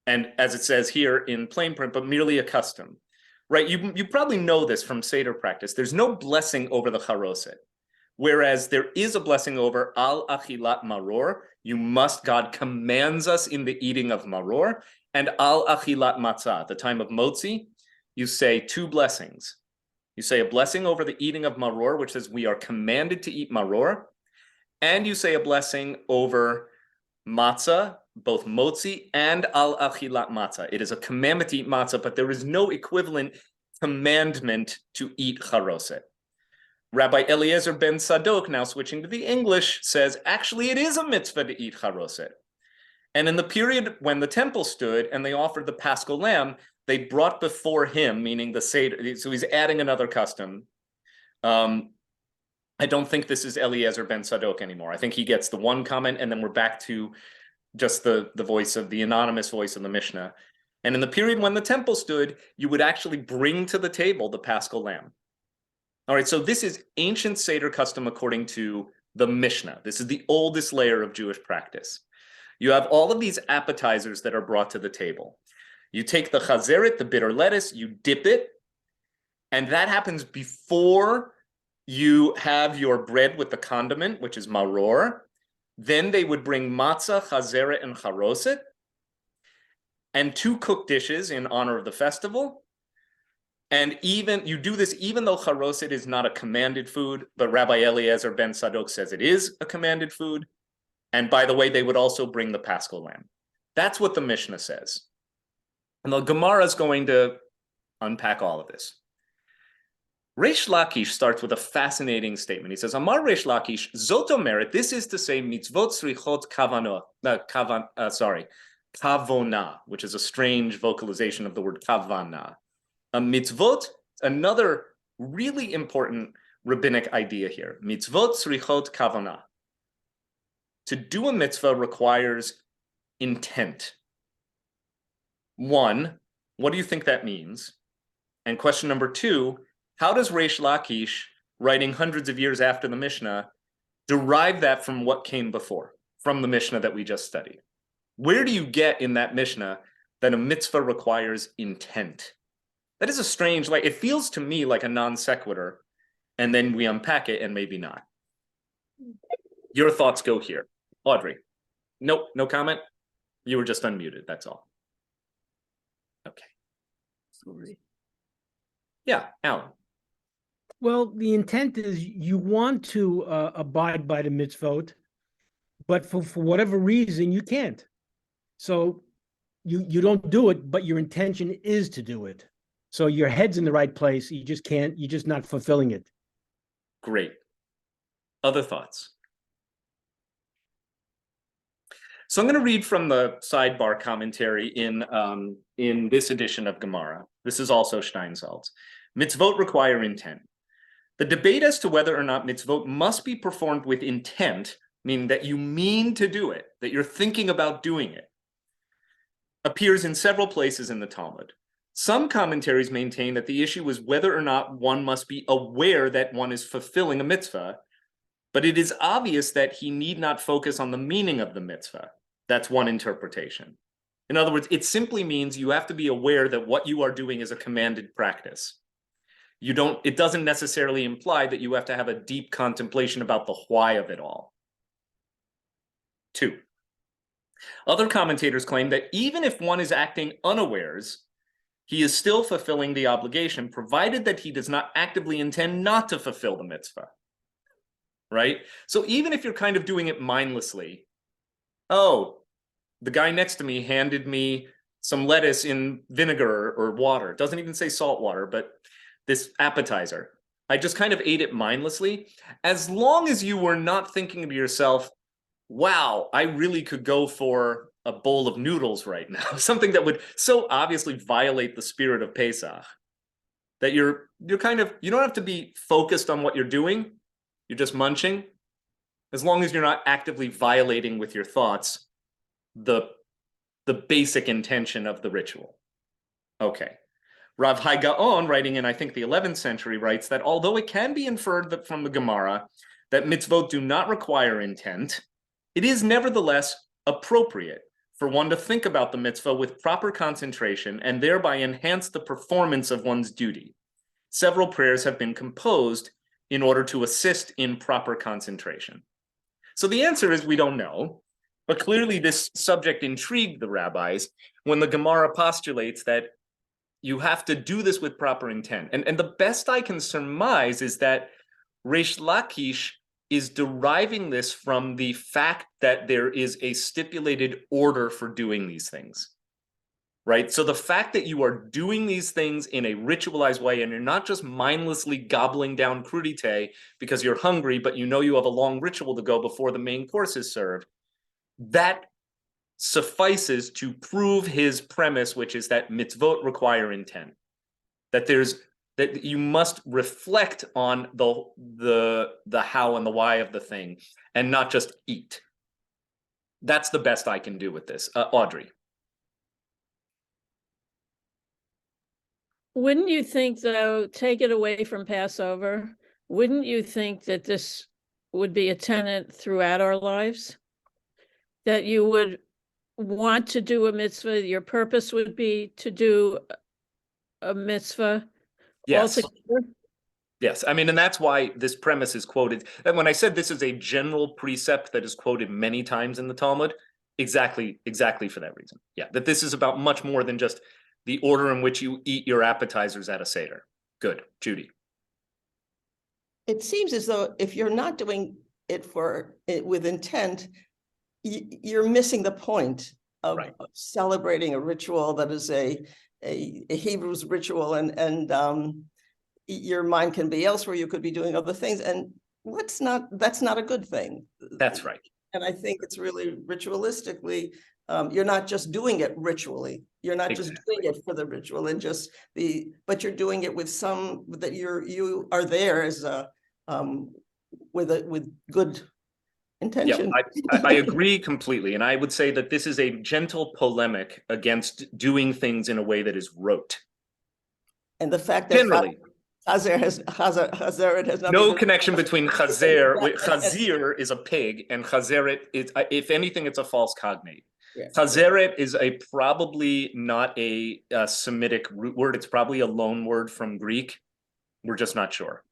And as it says here in plain print, but merely a custom. Right, you probably know this from Seder practice. There's no blessing over the charoset, whereas there is a blessing over al achilat maror. God commands us in the eating of maror, and al achilat matzah, the time of motzi, you say two blessings. You say a blessing over the eating of maror, which says we are commanded to eat maror, and you say a blessing over matzah, both motzi and al achilat matzah. It is a commandment to eat matzah, but there is no equivalent commandment to eat charoset. Rabbi Eliezer ben Sadok, now switching to the English, says actually it is a mitzvah to eat charoset. And in the period when the temple stood and they offered the paschal lamb, they brought before him, meaning the Seder, so he's adding another custom. I don't think this is Eliezer ben Sadok anymore. I think he gets the one comment and then we're back to just the voice of the anonymous voice of the Mishnah. And in the period when the temple stood, you would actually bring to the table the paschal lamb. All right, so this is ancient Seder custom according to the Mishnah. This is the oldest layer of Jewish practice. You have all of these appetizers that are brought to the table. You take the chazeret, the bitter lettuce, you dip it, and that happens before you have your bread with the condiment, which is maror. Then they would bring matzah, chazeret, and charoset, and 2 cooked dishes in honor of the festival. And even you do this even though charoset is not a commanded food, but Rabbi Eliezer ben Sadok says it is a commanded food. And by the way, they would also bring the Paschal lamb. That's what the Mishnah says. And the Gemara is going to unpack all of this. Reish Lakish starts with a fascinating statement. He says, Amar Reish Lakish, Zot omeret, this is to say, mitzvot srichot kavona, which is a strange vocalization of the word kavana. A mitzvot, another really important rabbinic idea here. Mitzvot srichot kavana. To do a mitzvah requires intent. 1, what do you think that means? And question number 2, how does Reish Lakish, writing hundreds of years after the Mishnah, derive that from what came before, from the Mishnah that we just studied? Where do you get in that Mishnah that a mitzvah requires intent? That is a strange, it feels to me like a non sequitur, and then we unpack it and maybe not. Your thoughts go here. Audrey? Nope, no comment? You were just unmuted, that's all. Okay. Sorry. Yeah, Alan. Well, the intent is you want to abide by the mitzvot, but for whatever reason, you can't. So you don't do it, but your intention is to do it. So your head's in the right place. You just can't, you're just not fulfilling it. Great. Other thoughts? So I'm going to read from the sidebar commentary in this edition of Gemara. This is also Steinsaltz. Mitzvot require intent. The debate as to whether or not mitzvot must be performed with intent, meaning that you mean to do it, that you're thinking about doing it, appears in several places in the Talmud. Some commentaries maintain that the issue is whether or not one must be aware that one is fulfilling a mitzvah, but it is obvious that he need not focus on the meaning of the mitzvah. That's one interpretation. In other words, it simply means you have to be aware that what you are doing is a commanded practice. It doesn't necessarily imply that you have to have a deep contemplation about the why of it all. 2, other commentators claim that even if one is acting unawares, he is still fulfilling the obligation, provided that he does not actively intend not to fulfill the mitzvah, right? So even if you're kind of doing it mindlessly, oh, the guy next to me handed me some lettuce in vinegar or water. It doesn't even say salt water, but this appetizer. I just kind of ate it mindlessly. As long as you were not thinking to yourself, wow, I really could go for a bowl of noodles right now, something that would so obviously violate the spirit of Pesach, that you're kind of, you don't have to be focused on what you're doing. You're just munching. As long as you're not actively violating with your thoughts the basic intention of the ritual. Okay. Rav Hai Gaon, writing in, I think, the 11th century, writes that although it can be inferred that from the Gemara that mitzvot do not require intent, it is nevertheless appropriate for one to think about the mitzvah with proper concentration and thereby enhance the performance of one's duty. Several prayers have been composed in order to assist in proper concentration. So the answer is we don't know, but clearly this subject intrigued the rabbis when the Gemara postulates that you have to do this with proper intent. And the best I can surmise is that Reish Lakish is deriving this from the fact that there is a stipulated order for doing these things, right? So the fact that you are doing these things in a ritualized way and you're not just mindlessly gobbling down crudité because you're hungry, but you know you have a long ritual to go before the main course is served, that suffices to prove his premise, which is that mitzvot require intent, that you must reflect on the how and the why of the thing and not just eat. That's the best I can do with this. Audrey. Wouldn't you think, though, take it away from Passover, wouldn't you think that this would be a tenet throughout our lives? That you would want to do a mitzvah, your purpose would be to do a mitzvah Yes. altogether? Yes, I mean, and that's why this premise is quoted. And when I said this is a general precept that is quoted many times in the Talmud, exactly for that reason. Yeah, that this is about much more than just the order in which you eat your appetizers at a Seder. Good, Judy. It seems as though if you're not doing it with intent, you're missing the point of Right. celebrating a ritual that is a Hebrew's ritual, and your mind can be elsewhere. You could be doing other things, and that's not a good thing. That's right. And I think it's really ritualistically, you're not just doing it ritually. You're not just doing it for the ritual and but you're doing it with that you are there as with good intention. Yeah, I agree completely. And I would say that this is a gentle polemic against doing things in a way that is rote. And the fact that Generally, Chazer has no connection between chazer. Chazir is a pig, and chazeret is, if anything, it's a false cognate. Yes. Chazeret is probably not a Semitic root word. It's probably a loan word from Greek. We're just not sure.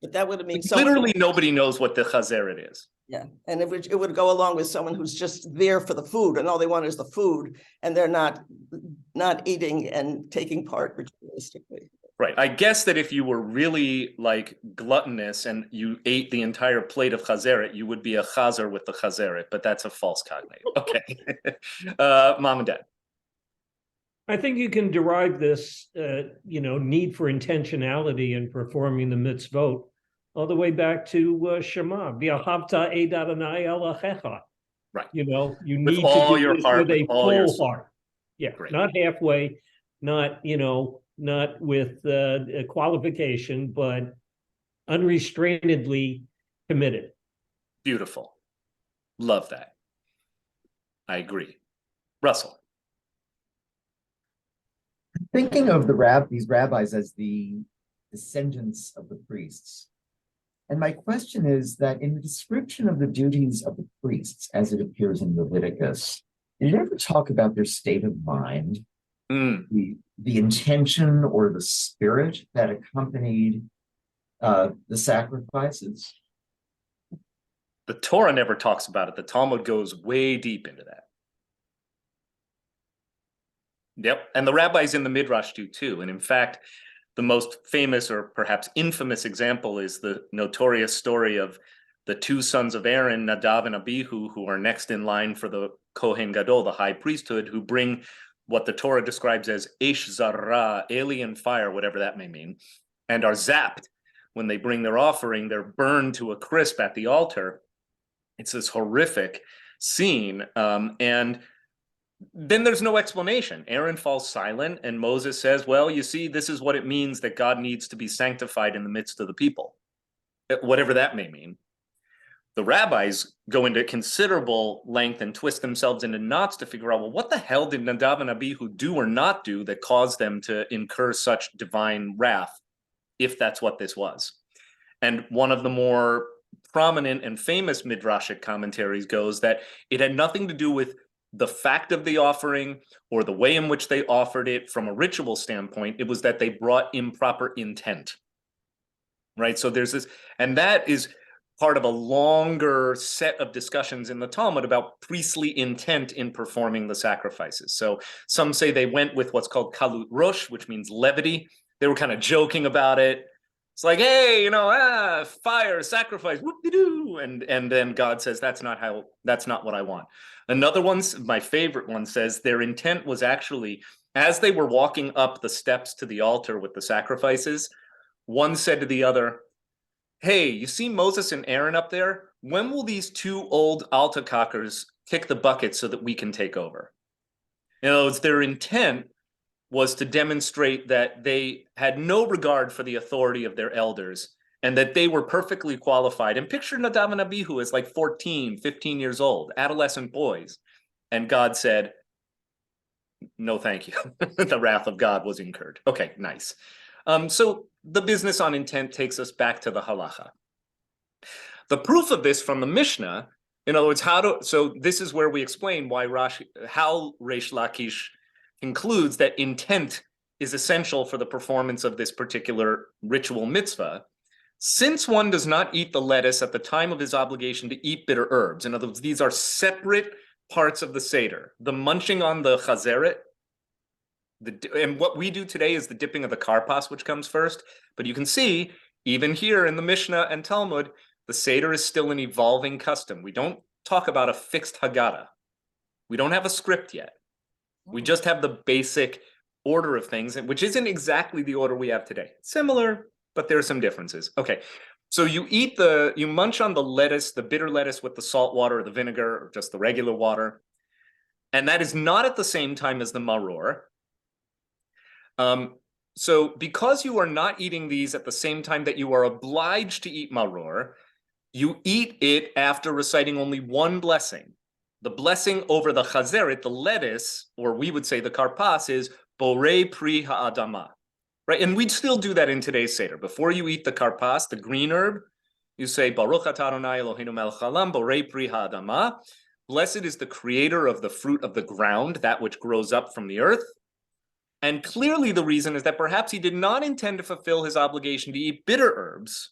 But that would mean literally nobody knows what the chazeret is. Yeah, and it would go along with someone who's just there for the food, and all they want is the food, and they're not eating and taking part ritualistically. Right. I guess that if you were really like gluttonous and you ate the entire plate of chazeret, you would be a chazer with the chazeret, but that's a false cognate. Okay. Mom and Dad. I think you can derive this, need for intentionality in performing the mitzvot all the way back to Shema. V'ahavta et Adonai Elohecha. Right. You need with to all do your this heart, with a with all your full soul. heart. Yeah, Great. not halfway, not with a qualification, but unrestrainedly committed. Beautiful. Love that. I agree. Russell. Thinking of these rabbis as the descendants of the priests. And my question is that in the description of the duties of the priests, as it appears in Leviticus, did it ever talk about their state of mind, the intention or the spirit that accompanied the sacrifices? The Torah never talks about it. The Talmud goes way deep into that. Yep. And the rabbis in the Midrash do too. And in fact, the most famous or perhaps infamous example is the notorious story of the two sons of Aaron, Nadav and Abihu, who are next in line for the Kohen Gadol, the high priesthood, who bring what the Torah describes as Eish Zarah, alien fire, whatever that may mean, and are zapped when they bring their offering. They're burned to a crisp at the altar. It's this horrific scene. And then there's no explanation. Aaron falls silent, and Moses says, well, you see, this is what it means that God needs to be sanctified in the midst of the people, whatever that may mean. The rabbis go into considerable length and twist themselves into knots to figure out, well, what the hell did Nadav and Abihu do or not do that caused them to incur such divine wrath, if that's what this was? And one of the more prominent and famous Midrashic commentaries goes that it had nothing to do with the fact of the offering or the way in which they offered it from a ritual standpoint. It was that they brought improper intent, right? So there's this, and that is part of a longer set of discussions in the Talmud about priestly intent in performing the sacrifices. So some say they went with what's called kalut rosh, which means levity. They were kind of joking about it. It's like, hey, fire, sacrifice, whoop-de-doo. And then God says, that's not what I want. Another one, my favorite one, says their intent was actually, as they were walking up the steps to the altar with the sacrifices, one said to the other, hey, you see Moses and Aaron up there? When will these two old altar cockers kick the bucket so that we can take over? It's their intent was to demonstrate that they had no regard for the authority of their elders and that they were perfectly qualified. And picture Nadav and Abihu as like 14, 15 years old, adolescent boys. And God said, no, thank you. The wrath of God was incurred. Okay, nice. So the business on intent takes us back to the halacha. The proof of this from the Mishnah, in other words, so this is where we explain how Reish Lakish concludes that intent is essential for the performance of this particular ritual mitzvah. Since one does not eat the lettuce at the time of his obligation to eat bitter herbs, in other words, these are separate parts of the Seder. The munching on the chazeret, and what we do today is the dipping of the karpas, which comes first. But you can see, even here in the Mishnah and Talmud, the Seder is still an evolving custom. We don't talk about a fixed Haggadah. We don't have a script yet. We just have the basic order of things, which isn't exactly the order we have today. Similar, but there are some differences. Okay, so you munch on the lettuce, the bitter lettuce with the salt water or the vinegar or just the regular water. And that is not at the same time as the maror. So because you are not eating these at the same time that you are obliged to eat maror, you eat it after reciting only one blessing. The blessing over the chazeret, the lettuce, or we would say the karpas, is borei pri ha'adama, right? And we'd still do that in today's Seder. Before you eat the karpas, the green herb, you say, Baruch atah Adonai Eloheinu melech haolam, borei pri ha'adama. Blessed is the creator of the fruit of the ground, that which grows up from the earth. And clearly the reason is that perhaps he did not intend to fulfill his obligation to eat bitter herbs,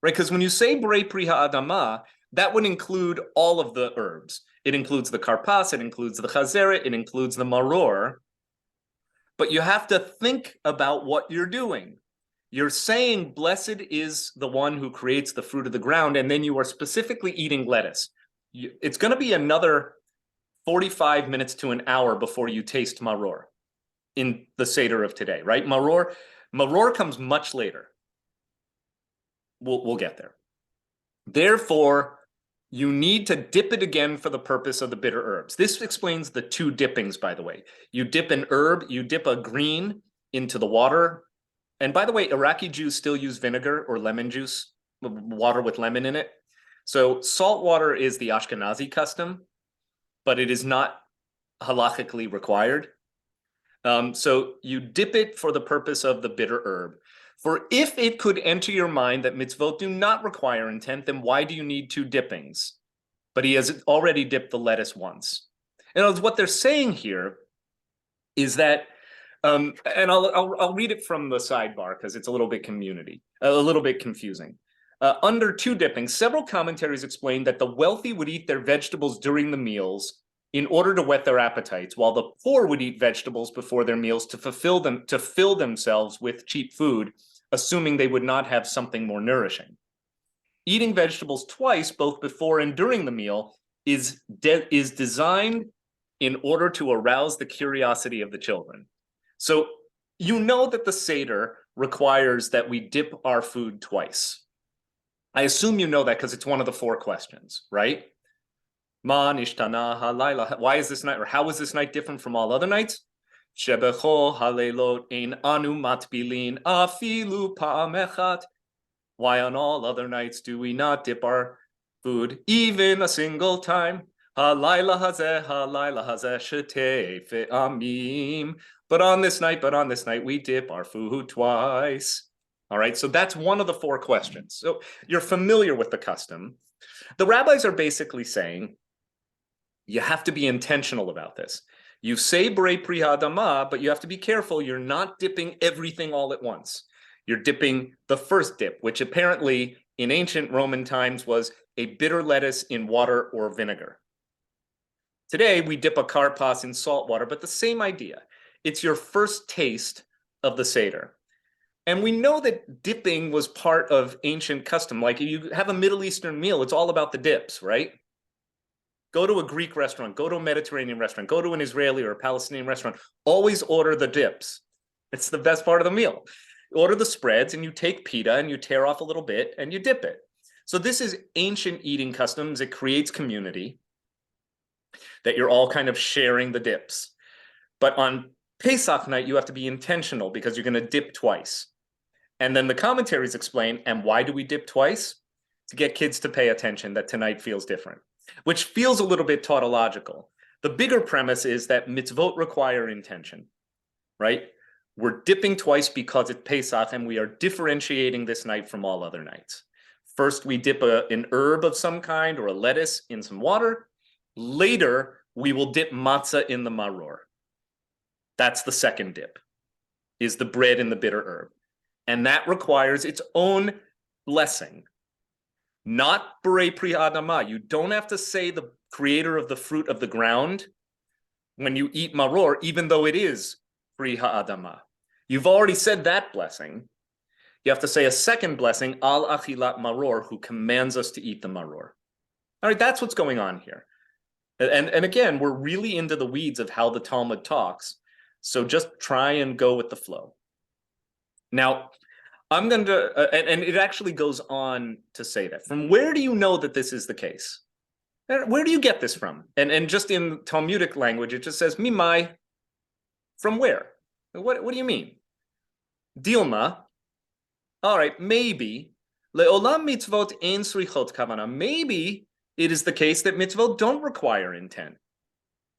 right? Because when you say borei pri ha'adama, that would include all of the herbs. It includes the karpas, it includes the chazeret, it includes the maror. But you have to think about what you're doing. You're saying, blessed is the one who creates the fruit of the ground, and then you are specifically eating lettuce. It's going to be another 45 minutes to an hour before you taste maror in the Seder of today, right? Maror comes much later. We'll get there. Therefore, you need to dip it again for the purpose of the bitter herbs. This explains the two dippings, by the way. You dip an herb, you dip a green into the water. And by the way, Iraqi Jews still use vinegar or lemon juice, water with lemon in it. So salt water is the Ashkenazi custom, but it is not halachically required. So you dip it for the purpose of the bitter herb. For if it could enter your mind that mitzvot do not require intent, then why do you need two dippings? But he has already dipped the lettuce once. And what they're saying here is that, and I'll read it from the sidebar because it's a little bit confusing. Under two dippings, several commentaries explain that the wealthy would eat their vegetables during the meals in order to whet their appetites, while the poor would eat vegetables before their meals to fill themselves with cheap food, assuming they would not have something more nourishing. Eating vegetables twice, both before and during the meal, is designed in order to arouse the curiosity of the children. So you know that the Seder requires that we dip our food twice. I assume you know that because it's one of the 4 questions, right? Ma nishtana halayla. Why is this night, or how is this night different from all other nights? Shebecho haleilot ein anu matbilin afilu pa'amechat. Why on all other nights do we not dip our food even a single time? Halayla hazeh shetei fe'amim. But on this night, we dip our food twice. All right, so that's one of the 4 questions. So you're familiar with the custom. The rabbis are basically saying, you have to be intentional about this. You say borei pri ha'adama, but you have to be careful. You're not dipping everything all at once. You're dipping the first dip, which apparently in ancient Roman times was a bitter lettuce in water or vinegar. Today, we dip a karpas in salt water, but the same idea. It's your first taste of the Seder. And we know that dipping was part of ancient custom. Like you have a Middle Eastern meal, it's all about the dips, right? Go to a Greek restaurant, go to a Mediterranean restaurant, go to an Israeli or a Palestinian restaurant, always order the dips. It's the best part of the meal. Order the spreads and you take pita and you tear off a little bit and you dip it. So this is ancient eating customs. It creates community, that you're all kind of sharing the dips. But on Pesach night, you have to be intentional because you're going to dip twice. And then the commentaries explain, and why do we dip twice? To get kids to pay attention that tonight feels different, which feels a little bit tautological. The bigger premise is that mitzvot require intention, right? We're dipping twice because it's Pesach, and we are differentiating this night from all other nights. First, we dip an herb of some kind or a lettuce in some water. Later, we will dip matzah in the maror. That's the second dip, is the bread in the bitter herb. And that requires its own blessing, not Borei Pri Adama. You don't have to say the creator of the fruit of the ground when you eat maror, even though it is Pri Ha'adama. You've already said that blessing. You have to say a second blessing, Al Achilat Maror, who commands us to eat the maror. All right, that's what's going on here. And again, we're really into the weeds of how the Talmud talks. So just try and go with the flow. Now, I'm going to, and it actually goes on to say that. From where do you know that this is the case? Where do you get this from? And just in Talmudic language, it just says, Mimai, from where? What do you mean? Dilma, all right, maybe, le'olam mitzvot ein srichot kavana, maybe it is the case that mitzvot don't require intent.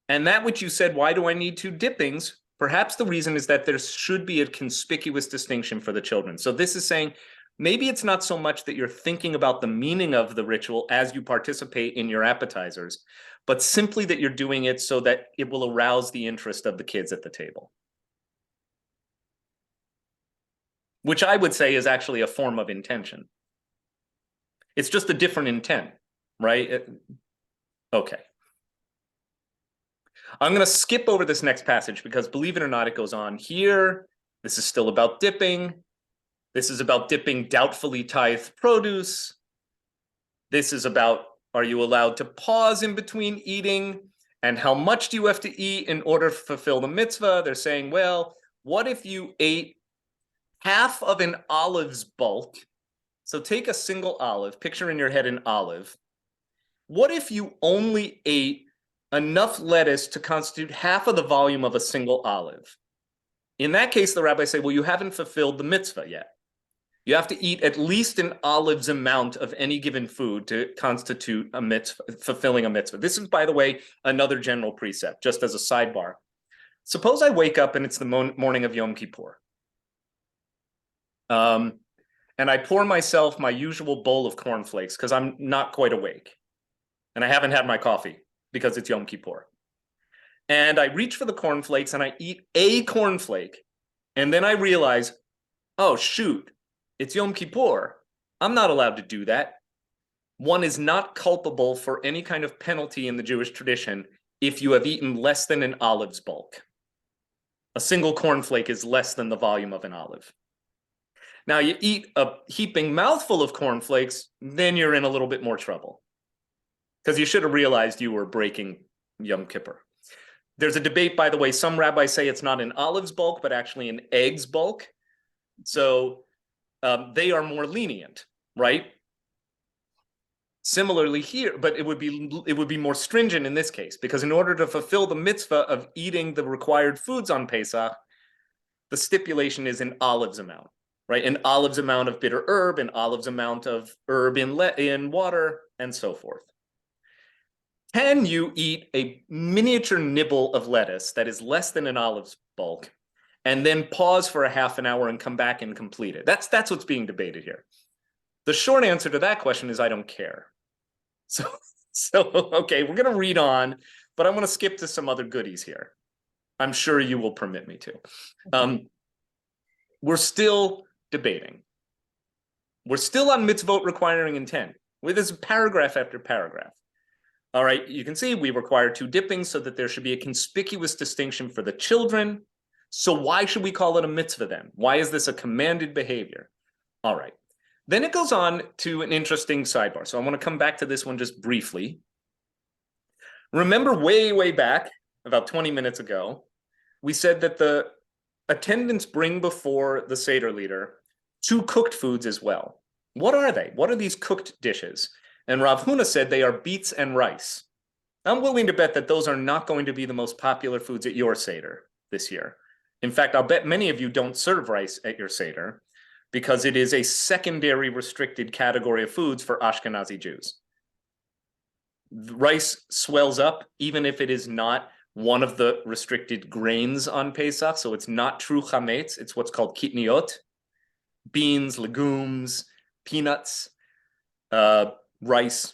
And that which you said, why do I need two dippings? Perhaps the reason is that there should be a conspicuous distinction for the children. So this is saying, maybe it's not so much that you're thinking about the meaning of the ritual as you participate in your appetizers, but simply that you're doing it so that it will arouse the interest of the kids at the table. Which I would say is actually a form of intention. It's just a different intent, right? Okay. I'm going to skip over this next passage because, believe it or not, it goes on here. This is still about dipping. This is about dipping doubtfully tithed produce. This is about, are you allowed to pause in between eating? And how much do you have to eat in order to fulfill the mitzvah? They're saying, well, what if you ate half of an olive's bulk? So take a single olive, picture in your head an olive. What if you only ate enough lettuce to constitute half of the volume of a single olive? In that case, the rabbis say, well, you haven't fulfilled the mitzvah yet. You have to eat at least an olive's amount of any given food to constitute a mitzvah, fulfilling a mitzvah. This is, by the way, another general precept, just as a sidebar. Suppose I wake up and it's the morning of Yom Kippur. And I pour myself my usual bowl of cornflakes because I'm not quite awake. And I haven't had my coffee because it's Yom Kippur. And I reach for the cornflakes and I eat a cornflake. And then I realize, oh, shoot, it's Yom Kippur. I'm not allowed to do that. One is not culpable for any kind of penalty in the Jewish tradition if you have eaten less than an olive's bulk. A single cornflake is less than the volume of an olive. Now you eat a heaping mouthful of cornflakes, then you're in a little bit more trouble. Because you should have realized you were breaking Yom Kippur. There's a debate, by the way, some rabbis say it's not an olive's bulk, but actually an egg's bulk. So they are more lenient, right? Similarly here, but it would be more stringent in this case, because in order to fulfill the mitzvah of eating the required foods on Pesach, the stipulation is an olive's amount, right? An olive's amount of bitter herb, an olive's amount of herb in water, and so forth. Can you eat a miniature nibble of lettuce that is less than an olive's bulk and then pause for a half an hour and come back and complete it? That's what's being debated here. The short answer to that question is I don't care. So okay, we're going to read on, but I'm going to skip to some other goodies here. I'm sure you will permit me to. We're still debating. We're still on mitzvot requiring intent. With this paragraph after paragraph. All right, you can see we require two dippings so that there should be a conspicuous distinction for the children. So why should we call it a mitzvah then? Why is this a commanded behavior? All right. Then it goes on to an interesting sidebar. So I want to come back to this one just briefly. Remember way back, about 20 minutes ago, we said that the attendants bring before the Seder leader two cooked foods as well. What are they? What are these cooked dishes? And Rav Huna said they are beets and rice. I'm willing to bet that those are not going to be the most popular foods at your Seder this year. In fact, I'll bet many of you don't serve rice at your Seder because it is a secondary restricted category of foods for Ashkenazi Jews. Rice swells up even if it is not one of the restricted grains on Pesach, so it's not true chametz, it's what's called kitniot, beans, legumes, peanuts, rice,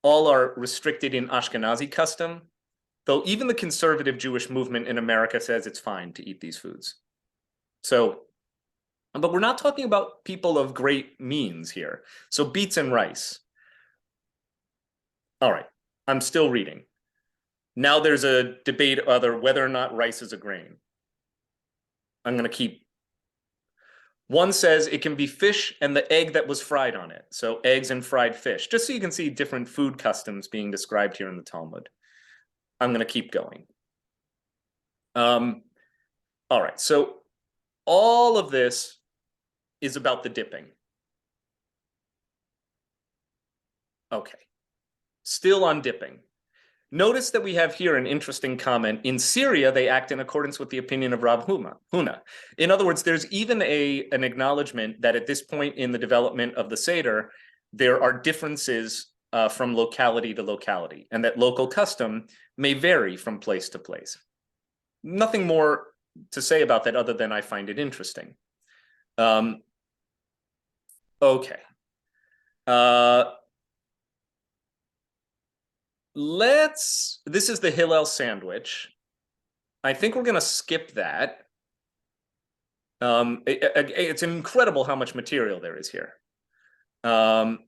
all are restricted in Ashkenazi custom, though even the conservative Jewish movement in America says it's fine to eat these foods. So, but we're not talking about people of great means here. So beets and rice. All right, I'm still reading. Now there's a debate whether or not rice is a grain. I'm going to keep. One says it can be fish and the egg that was fried on it. So eggs and fried fish, just so you can see different food customs being described here in the Talmud. I'm going to keep going. All right, so all of this is about the dipping. Okay, still on dipping. Notice that we have here an interesting comment. In Syria, they act in accordance with the opinion of Rav Huna. In other words, there's even an acknowledgement that at this point in the development of the Seder, there are differences from locality to locality, and that local custom may vary from place to place. Nothing more to say about that other than I find it interesting. Okay. This is the Hillel sandwich. I think we're going to skip that. It's incredible how much material there is here.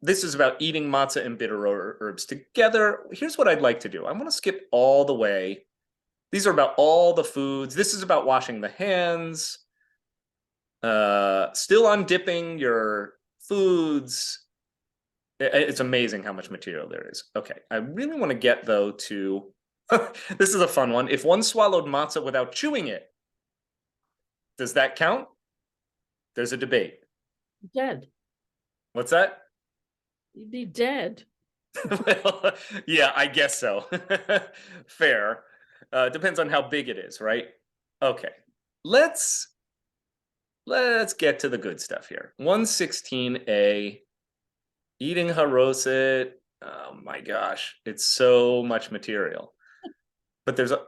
This is about eating matzah and bitter herbs together. Here's what I'd like to do. I want to skip all the way. These are about all the foods. This is about washing the hands. Still on dipping your foods. It's amazing how much material there is. Okay, I really want to get, though, to... This is a fun one. If one swallowed matzah without chewing it, does that count? There's a debate. Dead. What's that? You'd be dead. Well, yeah, I guess so. Fair. Depends on how big it is, right? Okay, let's get to the good stuff here. 116a, eating haroset. Oh my gosh, it's so much material. But there's a...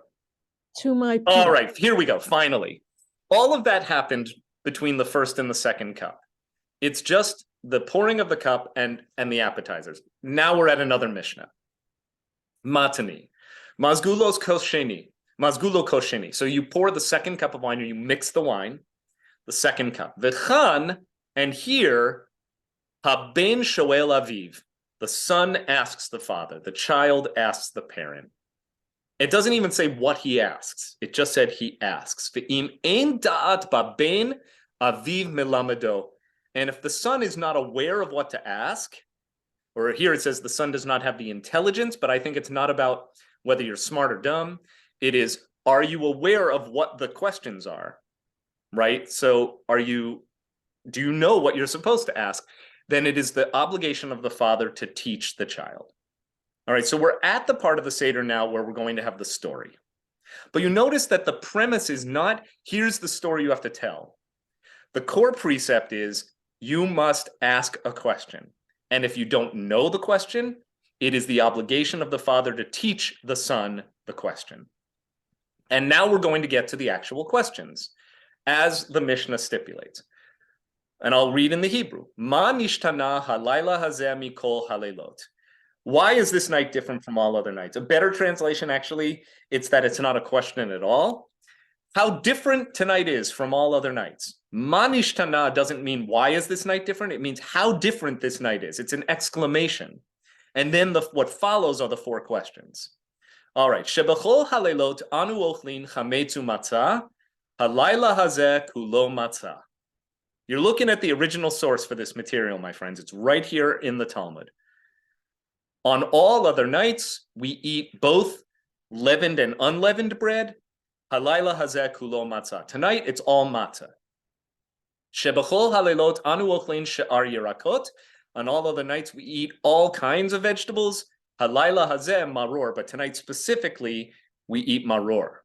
To my... All right, here we go, finally. All of that happened between the first and the second cup. It's just the pouring of the cup and the appetizers. Now we're at another Mishnah. Matani. Mazgulo kosheni. So you pour the second cup of wine, or you mix the wine, the second cup. V'chan, and here, haben shoel aviv. The son asks the father. The child asks the parent. It doesn't even say what he asks. It just said he asks. V'im ein da'at baben aviv melamedo. And if the son is not aware of what to ask, or here it says the son does not have the intelligence, but I think it's not about whether you're smart or dumb. It is, are you aware of what the questions are, right? So do you know what you're supposed to ask? Then it is the obligation of the father to teach the child. All right, so we're at the part of the Seder now where we're going to have the story. But you notice that the premise is not, here's the story you have to tell. The core precept is, you must ask a question. And if you don't know the question, it is the obligation of the father to teach the son the question. And now we're going to get to the actual questions, as the Mishnah stipulates. And I'll read in the Hebrew. Ma nishtana halayla hazeh mikol halaylot. Why is this night different from all other nights? A better translation, actually, it's that it's not a question at all. How different tonight is from all other nights. Ma nishtana doesn't mean why is this night different? It means how different this night is. It's an exclamation. And then what follows are the four questions. All right. Shebechol halaylot anu ochlin chametzu matzah, halayla hazeh kulo matzah. You're looking at the original source for this material, my friends. It's right here in the Talmud. On all other nights, we eat both leavened and unleavened bread. Halayla hazeh kulo matzah. Tonight, it's all matzah. Shebechol halaylot anu ochlin she'ar yirakot. On all other nights, we eat all kinds of vegetables. Halayla hazeh maror. But tonight, specifically, we eat maror.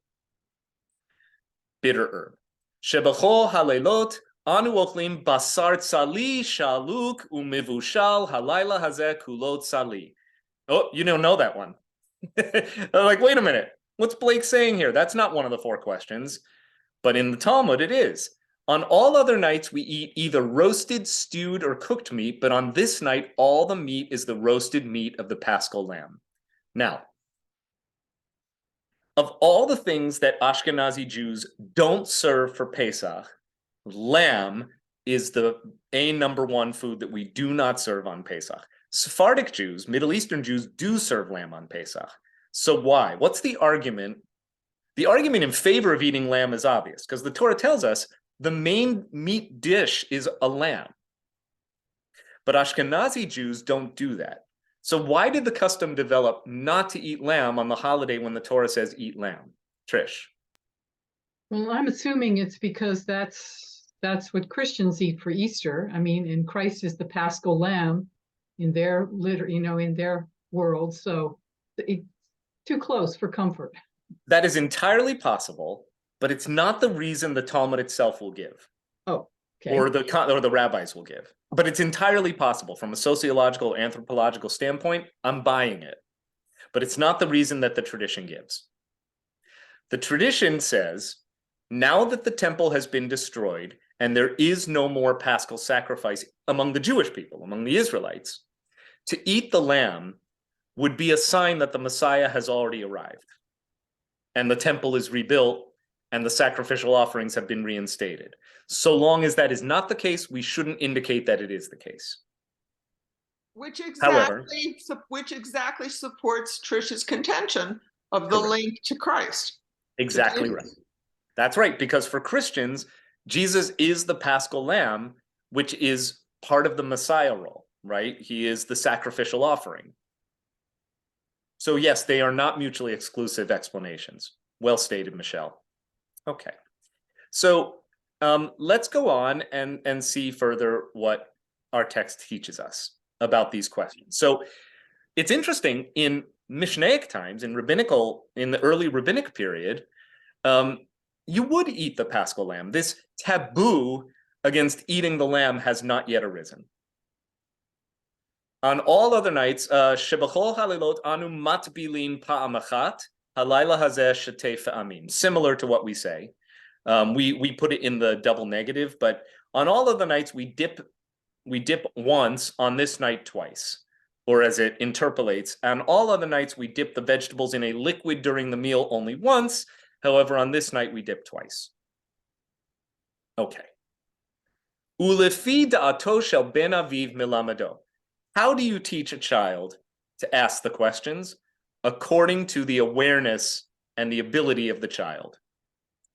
Bitter herb. Shebechol halaylot anu ochlim basar tzali shaluk umivushal halayla hazeh kulot tzali. Oh, you don't know that one. Like, wait a minute, what's Blake saying here? That's not one of the 4 questions. But in the Talmud, it is. On all other nights, we eat either roasted, stewed, or cooked meat, but on this night, all the meat is the roasted meat of the Paschal lamb. Now, of all the things that Ashkenazi Jews don't serve for Pesach, lamb is the number 1 food that we do not serve on Pesach. Sephardic Jews, Middle Eastern Jews, do serve lamb on Pesach. So why? What's the argument? The argument in favor of eating lamb is obvious, because the Torah tells us the main meat dish is a lamb. But Ashkenazi Jews don't do that. So why did the custom develop not to eat lamb on the holiday when the Torah says eat lamb? Trish. Well, I'm assuming it's because that's what Christians eat for Easter. I mean, and Christ is the Paschal Lamb in their in their world. So it's too close for comfort. That is entirely possible, but it's not the reason the Talmud itself will give. Oh, okay. Or the rabbis will give. But it's entirely possible from a sociological, anthropological standpoint. I'm buying it. But it's not the reason that the tradition gives. The tradition says, now that the temple has been destroyed and there is no more Paschal sacrifice among the Jewish people, among the Israelites, to eat the lamb would be a sign that the Messiah has already arrived and the temple is rebuilt and the sacrificial offerings have been reinstated. So long as that is not the case, we shouldn't indicate that it is the case. Which However, exactly supports Trish's contention of the link to Christ. Exactly right. That's right, because for Christians, Jesus is the Paschal Lamb, which is part of the Messiah role, right? He is the sacrificial offering. So yes, they are not mutually exclusive explanations. Well stated, Michelle. Okay, so let's go on and see further what our text teaches us about these questions. So it's interesting, in Mishnaic times, in the early rabbinic period, you would eat the Paschal lamb. This taboo against eating the lamb has not yet arisen. On all other nights, shebachol halilot anu matbilin pa'am achat, halayla hazeh shetei fa'amim. Similar to what we say. We put it in the double negative, but on all of the nights we dip once, on this night twice, or as it interpolates, on all other nights we dip the vegetables in a liquid during the meal only once. However, on this night we dip twice. Okay. Ulefi da'ato shel ben aviv milamado. How do you teach a child to ask the questions? According to the awareness and the ability of the child.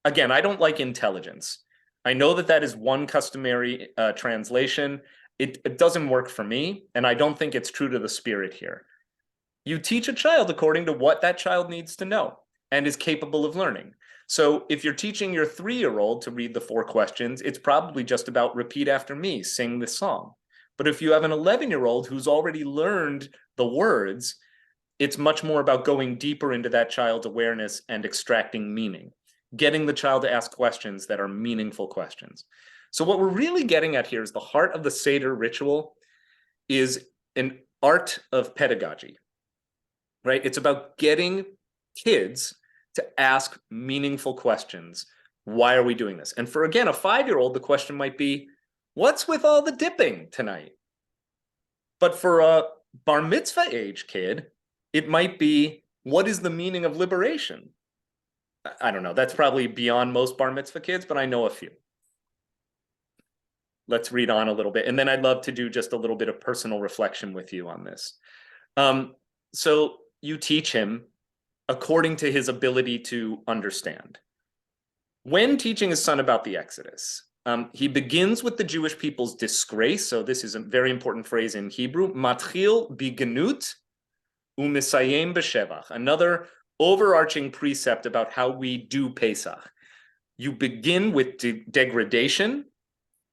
Again, I don't like intelligence. I know that that is one customary translation. It doesn't work for me, and I don't think it's true to the spirit here. You teach a child according to what that child needs to know and is capable of learning. So if you're teaching your 3-year-old to read the 4 questions, it's probably just about repeat after me, sing this song. But if you have an 11-year-old who's already learned the words, it's much more about going deeper into that child's awareness and extracting meaning, getting the child to ask questions that are meaningful questions. So what we're really getting at here is the heart of the Seder ritual is an art of pedagogy, right? It's about getting kids to ask meaningful questions. Why are we doing this? And for, again, a 5-year-old, the question might be, what's with all the dipping tonight? But for a bar mitzvah age kid, it might be, what is the meaning of liberation? I don't know. That's probably beyond most bar mitzvah kids, but I know a few. Let's read on a little bit. And then I'd love to do just a little bit of personal reflection with you on this. So you teach him according to his ability to understand. When teaching his son about the Exodus, he begins with the Jewish people's disgrace. So this is a very important phrase in Hebrew. Matchil bigenut u'misayem b'shevach. Another overarching precept about how we do Pesach. You begin with degradation,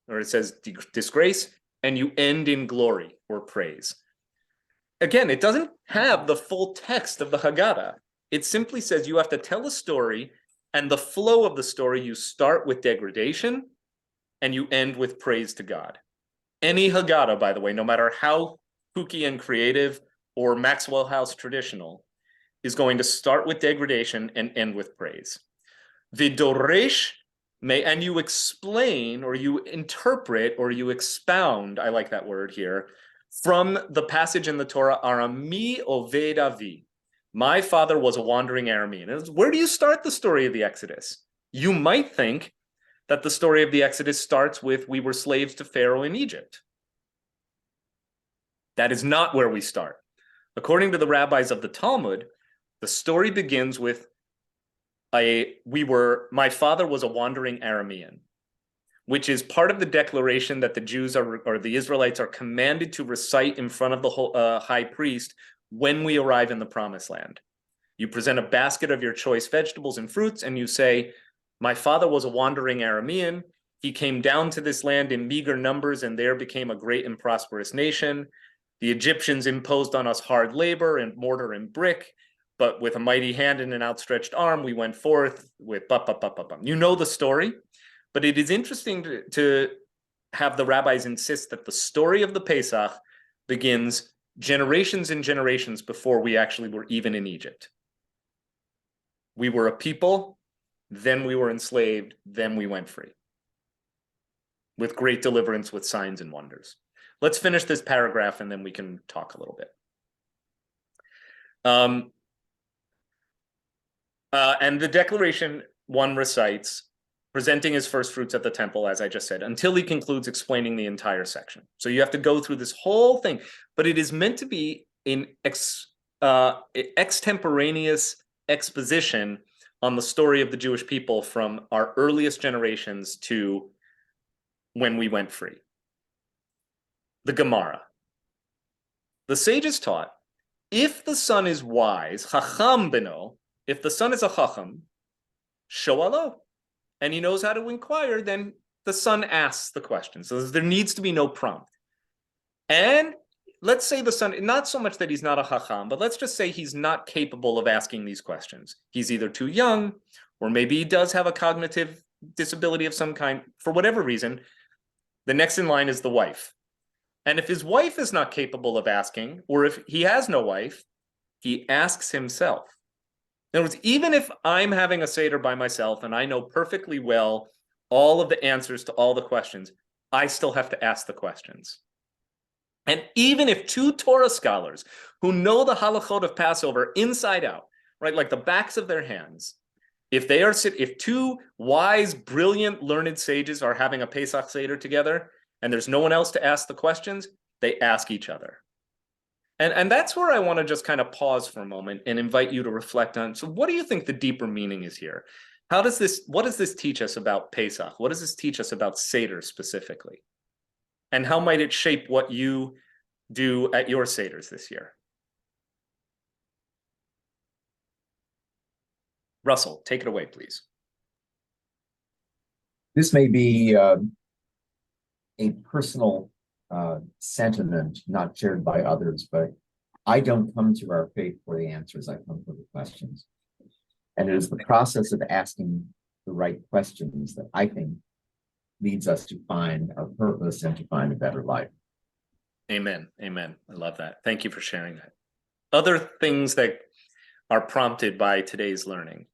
or it says disgrace, and you end in glory or praise. Again, it doesn't have the full text of the Haggadah. It simply says you have to tell a story, and the flow of the story, you start with degradation, and you end with praise to God. Any Haggadah, by the way, no matter how kooky and creative or Maxwell House traditional, is going to start with degradation and end with praise. V'doresh may, and you explain or you interpret or you expound, I like that word here, from the passage in the Torah, Arami Oved Avi. My father was a wandering Aramean. Where do you start the story of the Exodus? You might think that the story of the Exodus starts with we were slaves to Pharaoh in Egypt. That is not where we start. According to the rabbis of the Talmud, the story begins with my father was a wandering Aramean, which is part of the declaration that the Jews or the Israelites are commanded to recite in front of the high priest when we arrive in the promised land. You present a basket of your choice vegetables and fruits, and you say, my father was a wandering Aramean. He came down to this land in meager numbers and there became a great and prosperous nation. The Egyptians imposed on us hard labor and mortar and brick, but with a mighty hand and an outstretched arm, we went forth with You know the story, but it is interesting to have the rabbis insist that the story of the Pesach begins generations and generations before we actually were even in Egypt. We were a people, then we were enslaved, then we went free. With great deliverance, with signs and wonders. Let's finish this paragraph and then we can talk a little bit. And the declaration one recites, presenting his first fruits at the temple, as I just said, until he concludes explaining the entire section. So you have to go through this whole thing, but it is meant to be in extemporaneous exposition on the story of the Jewish people from our earliest generations to when we went free. The Gemara. The sages taught, if the son is wise, chacham beno, if the son is a chacham, shoalo, and he knows how to inquire, then the son asks the question. So there needs to be no prompt. And let's say the son, not so much that he's not a chacham, but let's just say he's not capable of asking these questions. He's either too young, or maybe he does have a cognitive disability of some kind. For whatever reason, the next in line is the wife. And if his wife is not capable of asking, or if he has no wife, he asks himself. In other words, even if I'm having a Seder by myself and I know perfectly well all of the answers to all the questions, I still have to ask the questions. And even if two Torah scholars who know the halachot of Passover inside out, right, like the backs of their hands, if two wise, brilliant, learned sages are having a Pesach Seder together and there's no one else to ask the questions, they ask each other. And that's where I want to just kind of pause for a moment and invite you to reflect on, so what do you think the deeper meaning is here? What does this teach us about Pesach? What does this teach us about Seder specifically? And how might it shape what you do at your Seders this year? Russell, take it away, please. This may be a personal sentiment not shared by others, but I don't come to our faith for the answers, I come for the questions. And it is the process of asking the right questions that I think leads us to find our purpose and to find a better life. Amen. Amen. I love that. Thank you for sharing that. Other things that are prompted by today's learning.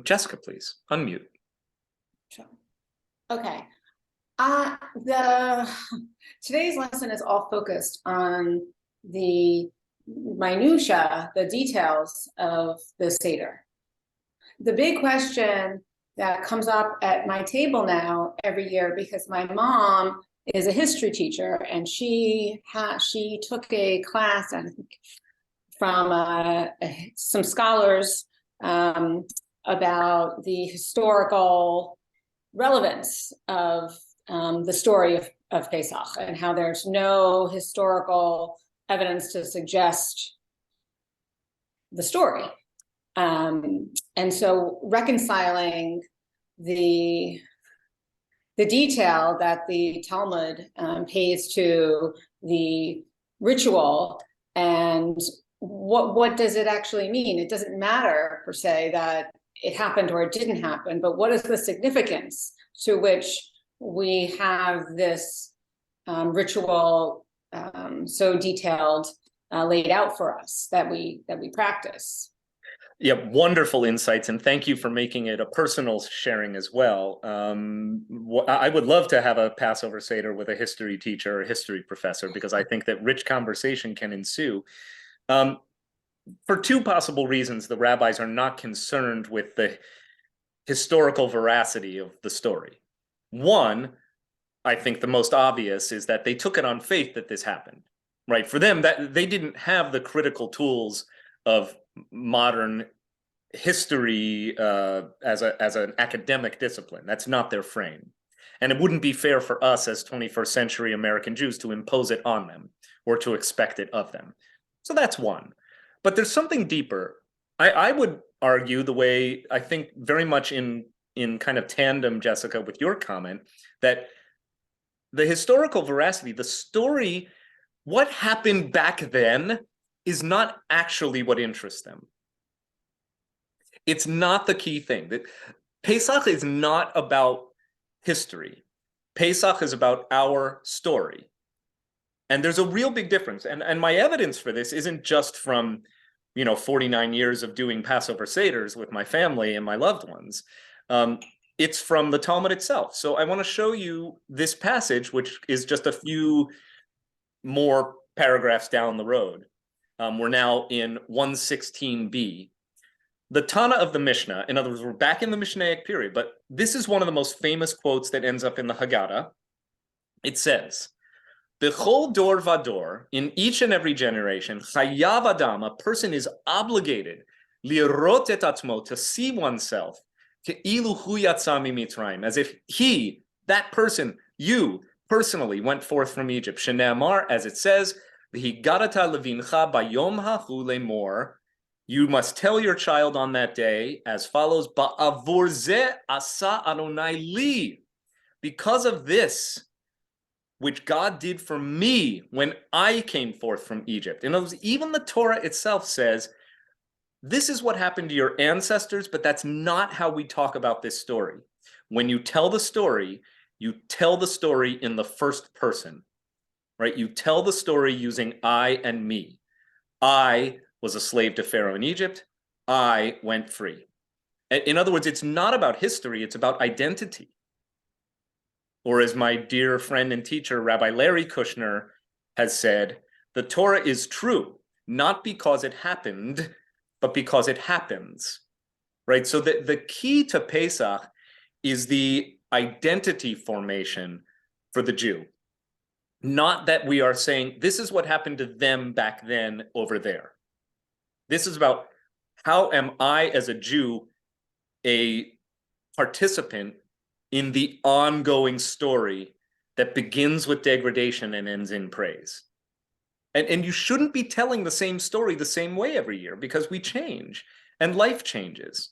Jessica, please unmute. Sure. Okay. Today's lesson is all focused on the minutia, the details of the Seder. The big question that comes up at my table now every year, because my mom is a history teacher and she took a class, I think, from some scholars about the historical relevance of the story of Pesach and how there's no historical evidence to suggest the story. And so reconciling the detail that the Talmud pays to the ritual and what does it actually mean? It doesn't matter per se that it happened or it didn't happen, but what is the significance to which we have this ritual so detailed, laid out for us that we practice. Yeah, wonderful insights, and thank you for making it a personal sharing as well. I would love to have a Passover Seder with a history teacher or a history professor, because I think that rich conversation can ensue. For two possible reasons, the rabbis are not concerned with the historical veracity of the story. One, I think the most obvious, is that they took it on faith that this happened, right? For them, that they didn't have the critical tools of modern history as an academic discipline. That's not their frame. And it wouldn't be fair for us as 21st century American Jews to impose it on them or to expect it of them. So that's one. But there's something deeper. I would argue, the way I think very much in kind of tandem, Jessica, with your comment, that the historical veracity, the story, what happened back then is not actually what interests them. It's not the key thing. That Pesach is not about history. Pesach is about our story. And there's a real big difference. And my evidence for this isn't just from 49 years of doing Passover Seders with my family and my loved ones. It's from the Talmud itself. So I want to show you this passage, which is just a few more paragraphs down the road. We're now in 116b. The Tana of the Mishnah, in other words, we're back in the Mishnaic period, but this is one of the most famous quotes that ends up in the Haggadah. It says, B'chol dor vador, in each and every generation, chayav adam, a person is obligated, lirot et atzmo, to see oneself, ke'ilu hu yatsa miMitzrayim, as if he, that person, you, personally went forth from Egypt. Shene'amar, as it says, v'higadata levincha bayom hahu lemor, you must tell your child on that day as follows, Ba'avor zeh asa Adonai li, because of this, which God did for me when I came forth from Egypt. In other words, even the Torah itself says, this is what happened to your ancestors, but that's not how we talk about this story. When you tell the story in the first person, right? You tell the story using I and me. I was a slave to Pharaoh in Egypt. I went free. In other words, it's not about history, it's about identity. Or as my dear friend and teacher, Rabbi Larry Kushner, has said, the Torah is true, not because it happened, but because it happens, right? So the key to Pesach is the identity formation for the Jew. Not that we are saying, this is what happened to them back then over there. This is about, how am I as a Jew a participant in the ongoing story that begins with degradation and ends in praise. And you shouldn't be telling the same story the same way every year, because we change and life changes.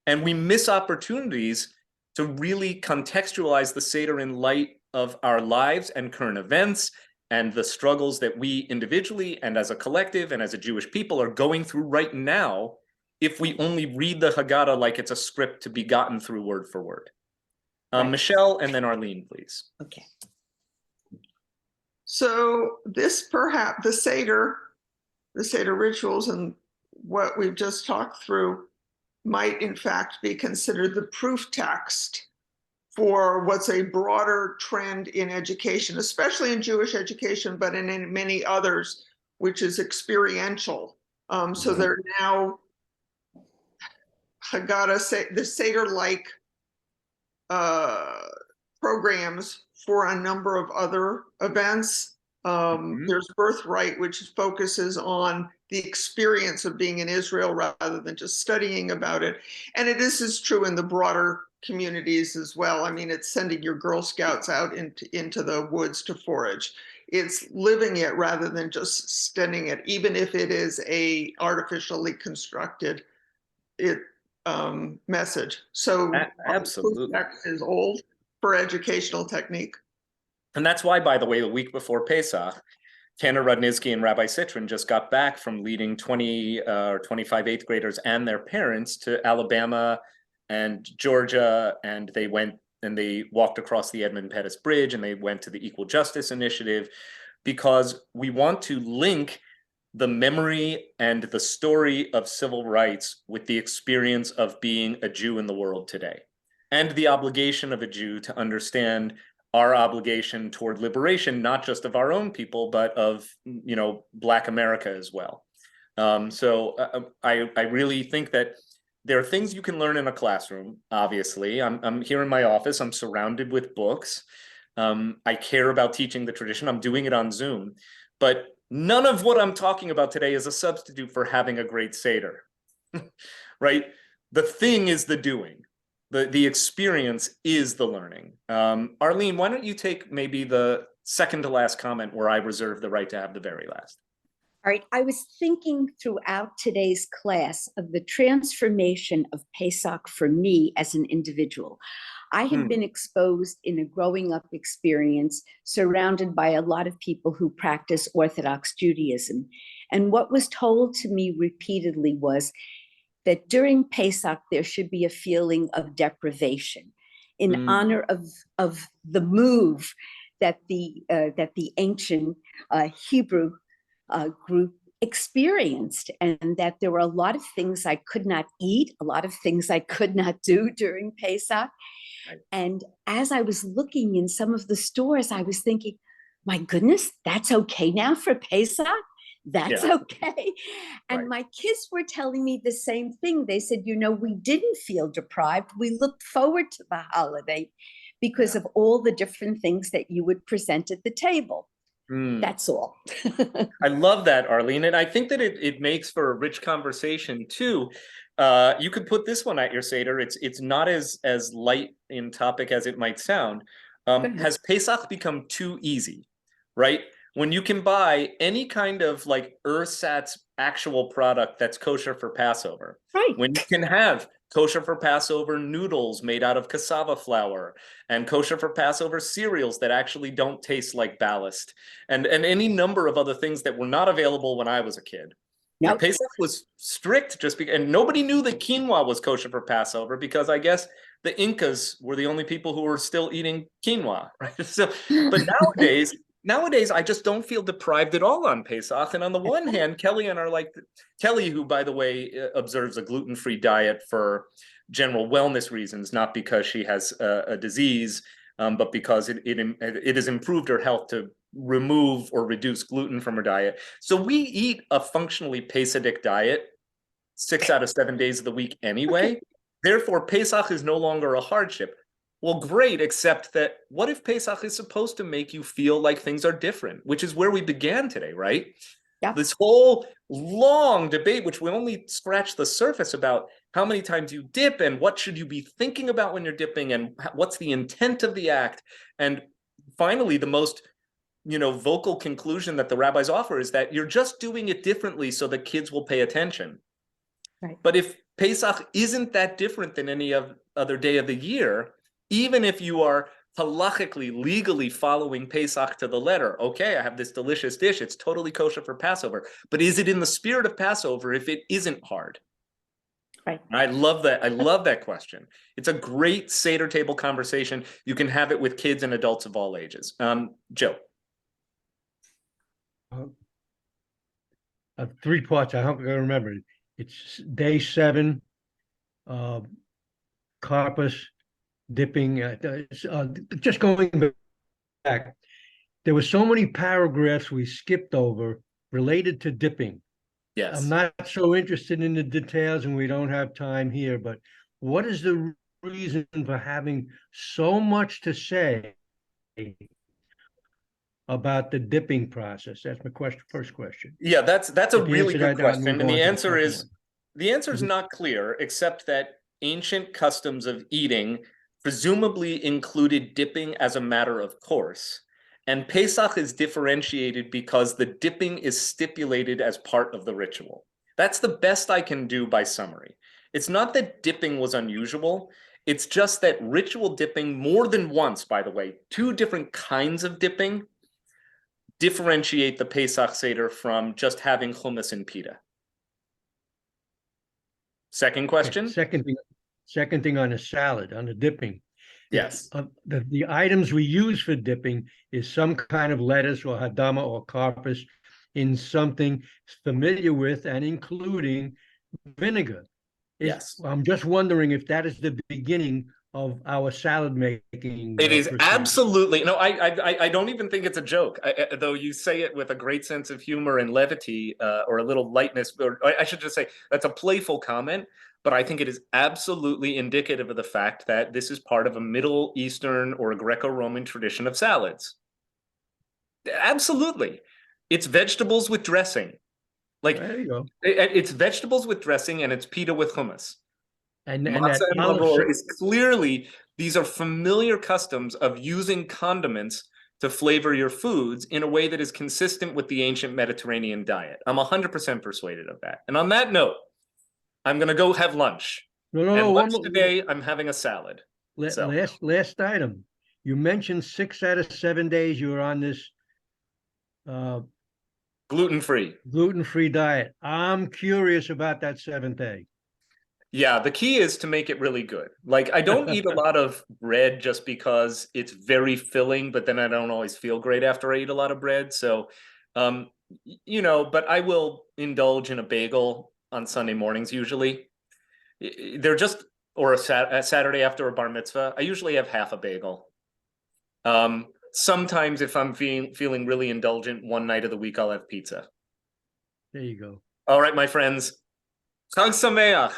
And we miss opportunities to really contextualize the Seder in light of our lives and current events and the struggles that we individually and as a collective and as a Jewish people are going through right now, if we only read the Haggadah like it's a script to be gotten through word for word. Right. Michelle and then Arlene, please. Okay. So this perhaps the Seder rituals and what we've just talked through might in fact be considered the proof text for what's a broader trend in education, especially in Jewish education, but in many others, which is experiential. So there are now Haggadah, the Seder-like programs for a number of other events. There's Birthright, which focuses on the experience of being in Israel rather than just studying about it. And this is true in the broader communities as well. I mean, it's sending your Girl Scouts out into the woods to forage. It's living it rather than just studying it, even if it is a artificially constructed message. So absolutely, text is old for educational technique. And that's why, by the way, the week before Pesach, Tanner Rudnitsky and Rabbi Citrin just got back from leading 20 or 25 eighth graders and their parents to Alabama and Georgia, and they went and they walked across the Edmund Pettus Bridge, and they went to the Equal Justice Initiative. because we want to link the memory and the story of civil rights with the experience of being a Jew in the world today, and the obligation of a Jew to understand our obligation toward liberation, not just of our own people, but of, Black America as well. So I really think that there are things you can learn in a classroom. Obviously, I'm here in my office. I'm surrounded with books. I care about teaching the tradition. I'm doing it on Zoom, but none of what I'm talking about today is a substitute for having a great Seder, right? The thing is the doing. The experience is the learning. Arlene, why don't you take maybe the second to last comment where I reserve the right to have the very last. All right, I was thinking throughout today's class of the transformation of Pesach for me as an individual. I had been exposed in a growing up experience surrounded by a lot of people who practice Orthodox Judaism. And what was told to me repeatedly was that during Pesach, there should be a feeling of deprivation in honor of the move that the ancient Hebrew group experienced, and that there were a lot of things I could not eat, a lot of things I could not do during Pesach. Right. And as I was looking in some of the stores, I was thinking, my goodness, that's okay now for Pesach? That's okay. And my kids were telling me the same thing. They said, we didn't feel deprived. We looked forward to the holiday because of all the different things that you would present at the table. That's all. I love that, Arlene. And I think that it makes for a rich conversation too. You could put this one at your Seder. It's not as light in topic as it might sound. Has Pesach become too easy, right? When you can buy any kind of like ersatz actual product that's kosher for Passover, right? When you can have kosher for Passover noodles made out of cassava flour, and kosher for Passover cereals that actually don't taste like ballast, and any number of other things that were not available when I was a kid. Nope. Pesach was strict and nobody knew that quinoa was kosher for Passover because I guess the Incas were the only people who were still eating quinoa, right? So, but nowadays, I just don't feel deprived at all on Pesach. And on the one hand, Kelly, who, by the way, observes a gluten-free diet for general wellness reasons, not because she has a disease, but because it has improved her health to remove or reduce gluten from her diet. So we eat a functionally Pesach diet 6 out of 7 days of the week anyway. Okay. Therefore, Pesach is no longer a hardship. Well, great, except that what if Pesach is supposed to make you feel like things are different, which is where we began today, right? Yeah. This whole long debate, which we only scratched the surface about how many times you dip and what should you be thinking about when you're dipping and what's the intent of the act. And finally, the most vocal conclusion that the rabbis offer is that you're just doing it differently so the kids will pay attention. Right. But if Pesach isn't that different than any other day of the year, even if you are halachically, legally following Pesach to the letter, okay, I have this delicious dish, it's totally kosher for Passover, but is it in the spirit of Passover if it isn't hard? Right. I love that. I love that question. It's a great Seder table conversation. You can have it with kids and adults of all ages. Joe. 3 parts. I hope I remember it. It's day 7, carpus, dipping, just going back. There were so many paragraphs we skipped over related to dipping. Yes. I'm not so interested in the details and we don't have time here, but what is the reason for having so much to say about the dipping process? That's my first question. Yeah, that's a really good question. And the answer is not clear, except that ancient customs of eating presumably included dipping as a matter of course. And Pesach is differentiated because the dipping is stipulated as part of the ritual. That's the best I can do by summary. It's not that dipping was unusual. It's just that ritual dipping, more than once, by the way, 2 different kinds of dipping, differentiate the Pesach Seder from just having hummus and pita. Second question? Second thing on the salad, on the dipping. Yes. The items we use for dipping is some kind of lettuce or hadama or carpus in something familiar with and including vinegar. Yes. I'm just wondering if that is the beginning of our salad making. It is procedure. absolutely no. I don't even think it's a joke. Though you say it with a great sense of humor and levity, or a little lightness. Or I should just say that's a playful comment. But I think it is absolutely indicative of the fact that this is part of a Middle Eastern or a Greco-Roman tradition of salads. Absolutely, it's vegetables with dressing. Like, there you go. It's vegetables with dressing, and it's pita with hummus. And Matzah and maror is clearly, these are familiar customs of using condiments to flavor your foods in a way that is consistent with the ancient Mediterranean diet. I'm 100% persuaded of that. And on that note, I'm going to go have lunch. No. Lunch today, I'm having a salad. Last item. You mentioned 6 out of 7 days you were on this gluten-free diet. I'm curious about that 7th day. Yeah, the key is to make it really good. Like, I don't eat a lot of bread just because it's very filling, but then I don't always feel great after I eat a lot of bread. So, but I will indulge in a bagel on Sunday mornings usually. They're just, or a Saturday after a bar mitzvah. I usually have half a bagel. Sometimes if I'm feeling really indulgent, one night of the week, I'll have pizza. There you go. All right, my friends. Chag Sameach.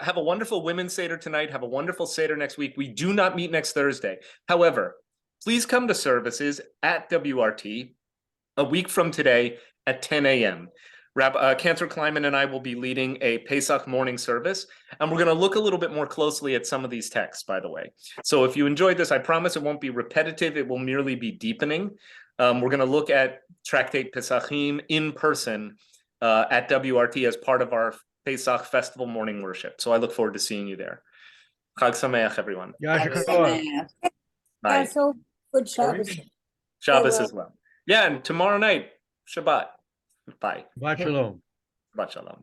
Have a wonderful Women's Seder tonight. Have a wonderful Seder next week. We do not meet next Thursday. However, please come to services at WRT a week from today at 10 a.m. Rabbi Cantor Kleiman and I will be leading a Pesach morning service, and we're going to look a little bit more closely at some of these texts, by the way. So if you enjoyed this, I promise it won't be repetitive. It will merely be deepening. We're going to look at Tractate Pesachim in person at WRT as part of our Pesach festival morning worship. So I look forward to seeing you there. Chag Sameach, everyone. Bye. So good Shabbos. Shabbos as well. Yeah, and tomorrow night, Shabbat. Bye. Shabbat shalom. Shabbat shalom.